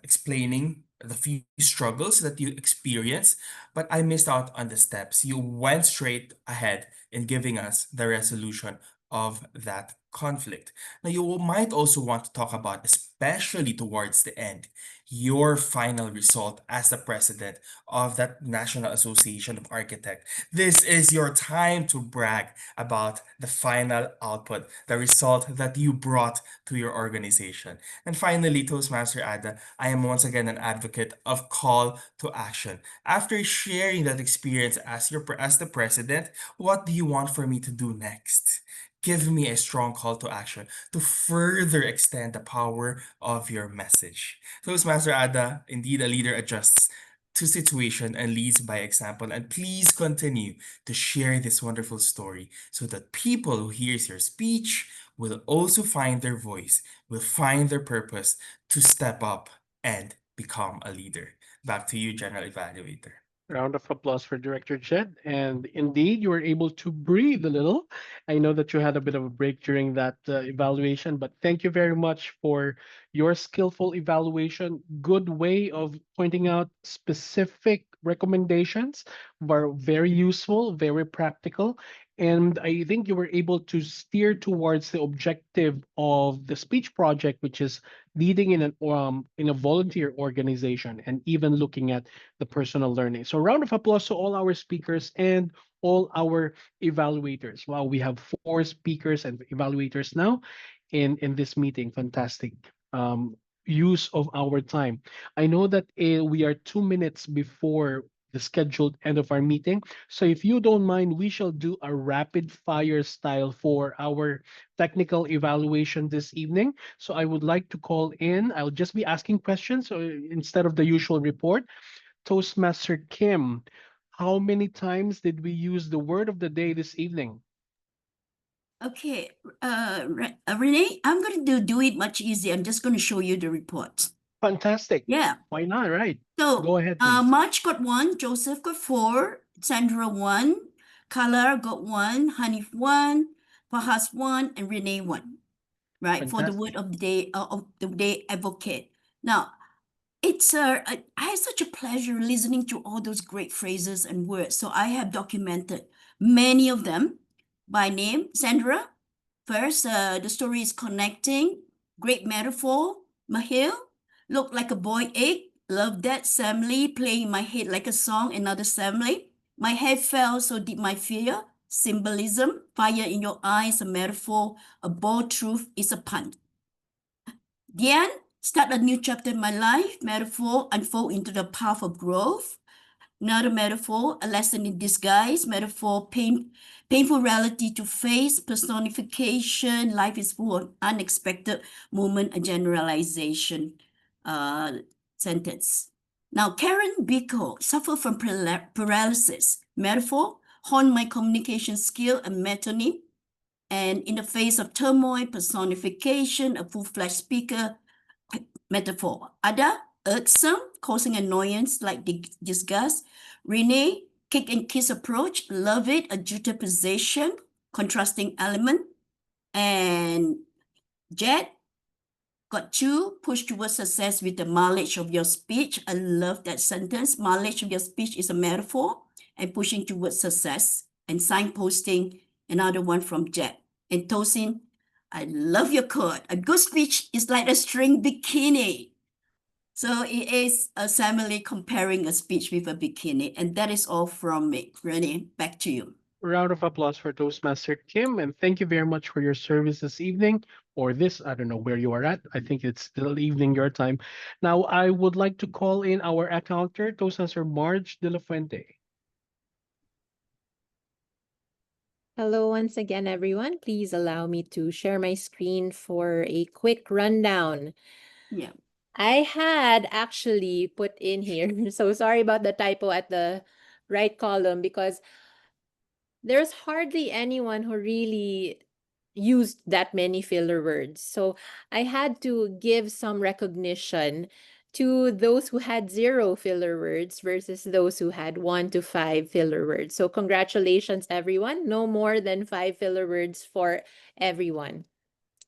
explaining the few struggles that you experienced, but I missed out on the steps. You went straight ahead in giving us the resolution of that conflict. Now, you might also want to talk about, especially towards the end, your final result as the president of that National Association of Architects. This is your time to brag about the final output, the result that you brought to your organization. And finally, Toastmaster Ada, I am once again an advocate of call to action. After sharing that experience as the president, what do you want for me to do next? Give me a strong call to action to further extend the power of your message. Toastmaster Ada, indeed a leader adjusts to situation and leads by example. And please continue to share this wonderful story so that people who hears your speech will also find their voice, will find their purpose to step up and become a leader. Back to you, General Evaluator. Round of applause for Director Jed. And indeed, you were able to breathe a little. I know that you had a bit of a break during that evaluation, but thank you very much for your skillful evaluation. Good way of pointing out specific recommendations, were very useful, very practical. And I think you were able to steer towards the objective of the speech project, which is leading in a volunteer organization and even looking at the personal learning. So round of applause to all our speakers and all our evaluators. Wow, we have 4 speakers and evaluators now in this meeting. Fantastic use of our time. I know that we are 2 minutes before the scheduled end of our meeting. So if you don't mind, we shall do a rapid fire style for our technical evaluation this evening. So I would like to call in, I'll just be asking questions instead of the usual report. Toastmaster Kim, how many times did we use the word of the day this evening? Okay, Renee, I'm going to do it much easier. I'm just going to show you the report. Fantastic. Yeah. Why not? Right. So, Go ahead, please. March got 1, Joseph got 4, Sandra 1, Color got 1, Hanif 1, Fahas 1, and Renee 1. Right, for the word of the day advocate. Now, I had such a pleasure listening to all those great phrases and words. So I have documented many of them by name. Sandra, first, the story is connecting. Great metaphor. Mahil, look like a boy egg. Love that. Family, playing in my head like a song. Another family. My head fell, so did my fear. Symbolism. Fire in your eyes, a metaphor. A bold truth is a pun. Dian, Start a new chapter in my life. Metaphor, unfold into the path of growth. Another metaphor, a lesson in disguise. Metaphor, painful reality to face. Personification, life is full of unexpected moment, a generalization sentence. Now, Karen Biko suffer from paralysis. Metaphor, hone my communication skill and metonym. And in the face of turmoil, personification, a full-fledged speaker, metaphor. Ada, irksome, causing annoyance like disgust. Renee, kick and kiss approach, love it, a juxtaposition, contrasting element. And Jet, got you, push towards success with the mileage of your speech. I love that sentence. Mileage of your speech is a metaphor and pushing towards success. And signposting, another one from Jet. And Tosin, I love your quote. A good speech is like a string bikini. So it is a simile comparing a speech with a bikini. And that is all from me. Renee, back to you. Round of applause for Toastmaster Kim, and thank you very much for your service this evening, or this, I don't know where you are at. I think it's still evening your time. Now, I would like to call in our accountor, Toastmaster Marge De La Fuente. Hello once again, everyone. Please allow me to share my screen for a quick rundown. Yeah. I had actually put in here, so sorry about the typo at the right column, because there's hardly anyone who really used that many filler words. So I had to give some recognition to those who had 0 filler words versus those who had 1 to 5 filler words. So congratulations, everyone. No more than 5 filler words for everyone.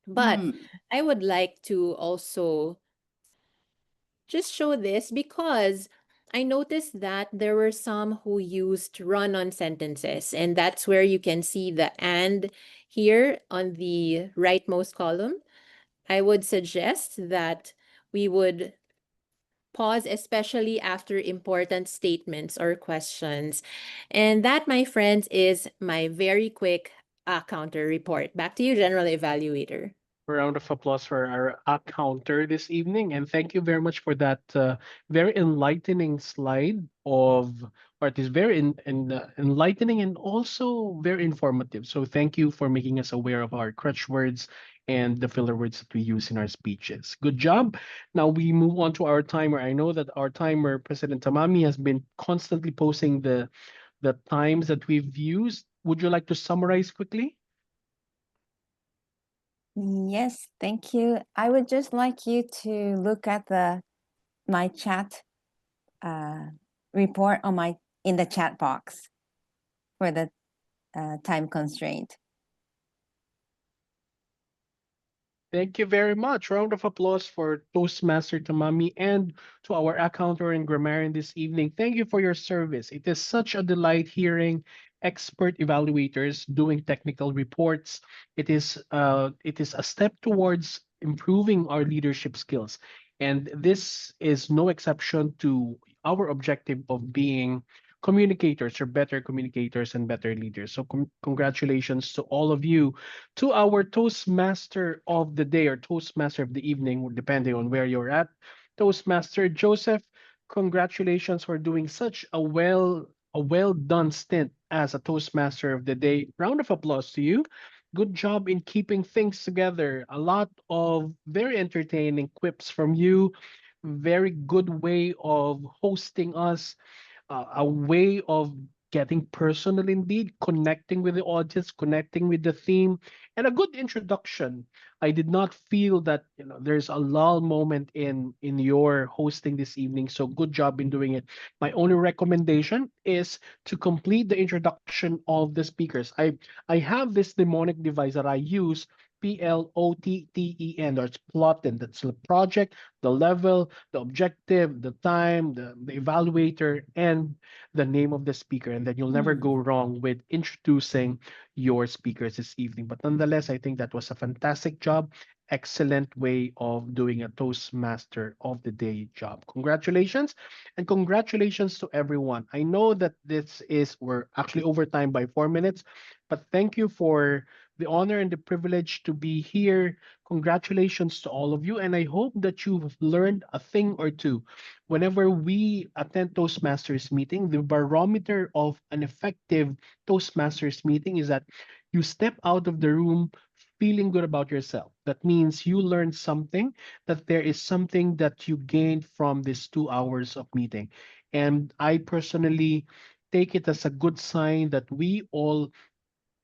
But I would like to also just show this because I noticed that there were some who used run-on sentences, and that's where you can see the "and" here on the rightmost column. I would suggest that we would pause, especially after important statements or questions. And that, my friends, is my very quick counter report. Back to you, General Evaluator. Round of applause for our accountor this evening, and thank you very much for that very enlightening slide of, or it is very enlightening and also very informative. So thank you for making us aware of our crutch words and the filler words that we use in our speeches. Good job. Now we move on to our timer. I know that our timer, President Tamami, has been constantly posting the times that we've used. Would you like to summarize quickly? Yes, thank you. I would just like you to look at my chat report in the chat box for the time constraint. Thank you very much. Round of applause for Toastmaster Tamami and to our accountor and grammarian this evening. Thank you for your service. It is such a delight hearing expert evaluators doing technical reports. It is a step towards improving our leadership skills. And this is no exception to our objective of being communicators or better communicators and better leaders. So congratulations to all of you. To our Toastmaster of the day or Toastmaster of the evening, depending on where you're at, Toastmaster Joseph, congratulations for doing such a well done stint as a Toastmaster of the day. Round of applause to you. Good job in keeping things together. A lot of very entertaining quips from you. Very good way of hosting us, a way of getting personal indeed, connecting with the audience, connecting with the theme, and a good introduction. I did not feel that there's a lull moment in your hosting this evening. So good job in doing it. My only recommendation is to complete the introduction of the speakers. I have this mnemonic device that I use. PLOTTEN, that's plotted. That's the project, the level, the objective, the time, the evaluator, and the name of the speaker. And then you'll never go wrong with introducing your speakers this evening. But nonetheless, I think that was a fantastic job. Excellent way of doing a Toastmaster of the Day job. Congratulations, and congratulations to everyone. I know that we're actually over time by 4 minutes, but thank you for the honor and the privilege to be here. Congratulations to all of you. And I hope that you've learned a thing or two. Whenever we attend Toastmasters meeting, the barometer of an effective Toastmasters meeting is that you step out of the room feeling good about yourself. That means you learned something, that there is something that you gained from this 2 hours of meeting. And I personally take it as a good sign that we all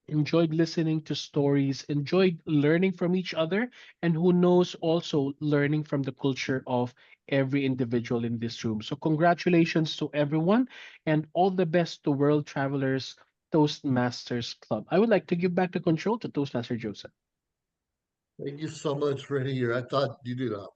enjoyed listening to stories, enjoyed learning from each other, and who knows, also learning from the culture of every individual in this room. So, congratulations to everyone, and all the best to World Travelers Toastmasters Club. I would like to give back the control to Toastmaster Joseph. Thank you so much, Rainier. I thought you did a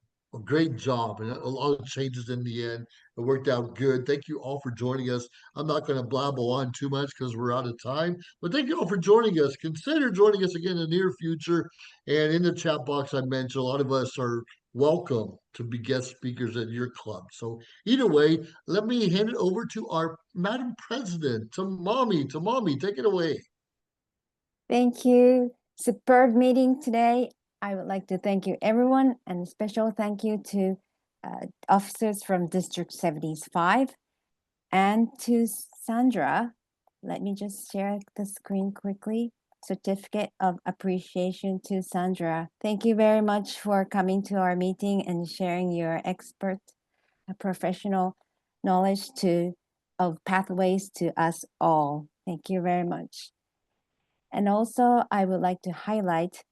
great job and a lot of changes in the end. It worked out good. Thank you all for joining us. I'm not going to blabble on too much because we're out of time, but thank you all for joining us. Consider joining us again in the near future. And in the chat box, I mentioned a lot of us are welcome to be guest speakers at your club. So either way, let me hand it over to our Madam President, to Mommy. To Mommy, take it away. Thank you. Superb meeting today. I would like to thank you, everyone, and a special thank you to officers from District 75 and to Sandra. Let me just share the screen quickly. Certificate of appreciation to Sandra. Thank you very much for coming to our meeting and sharing your expert professional knowledge of pathways to us all. Thank you very much. And also, I would like to highlight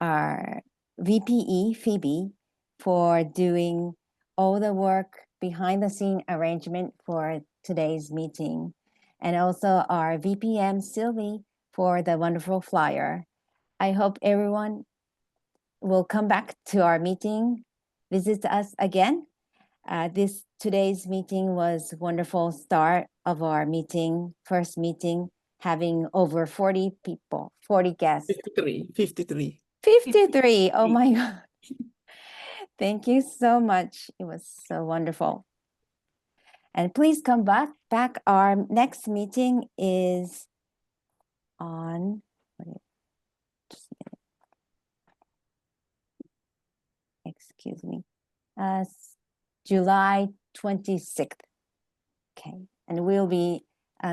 our VPE, Phoebe, for doing all the work behind the scene arrangement for today's meeting. And also our VPM, Sylvie, for the wonderful flyer. I hope everyone will come back to our meeting, visit us again. Today's meeting was wonderful start of our meeting, first meeting, having over 40 people, 40 guests. 53. 53. Oh my God. Thank you so much. It was so wonderful. And please come back. Our next meeting is on, just a minute. Excuse me, July 26th. Okay. And we'll be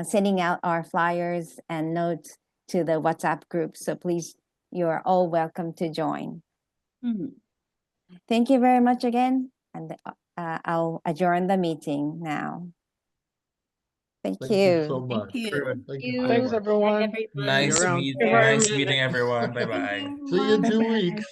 sending out our flyers and notes to the WhatsApp group. So please, you're all welcome to join. Thank you very much again. And I'll adjourn the meeting now. Thank you. so much. Thank you. Thanks, everyone. Nice See you around. meeting everyone. Bye bye. See you in 2 weeks.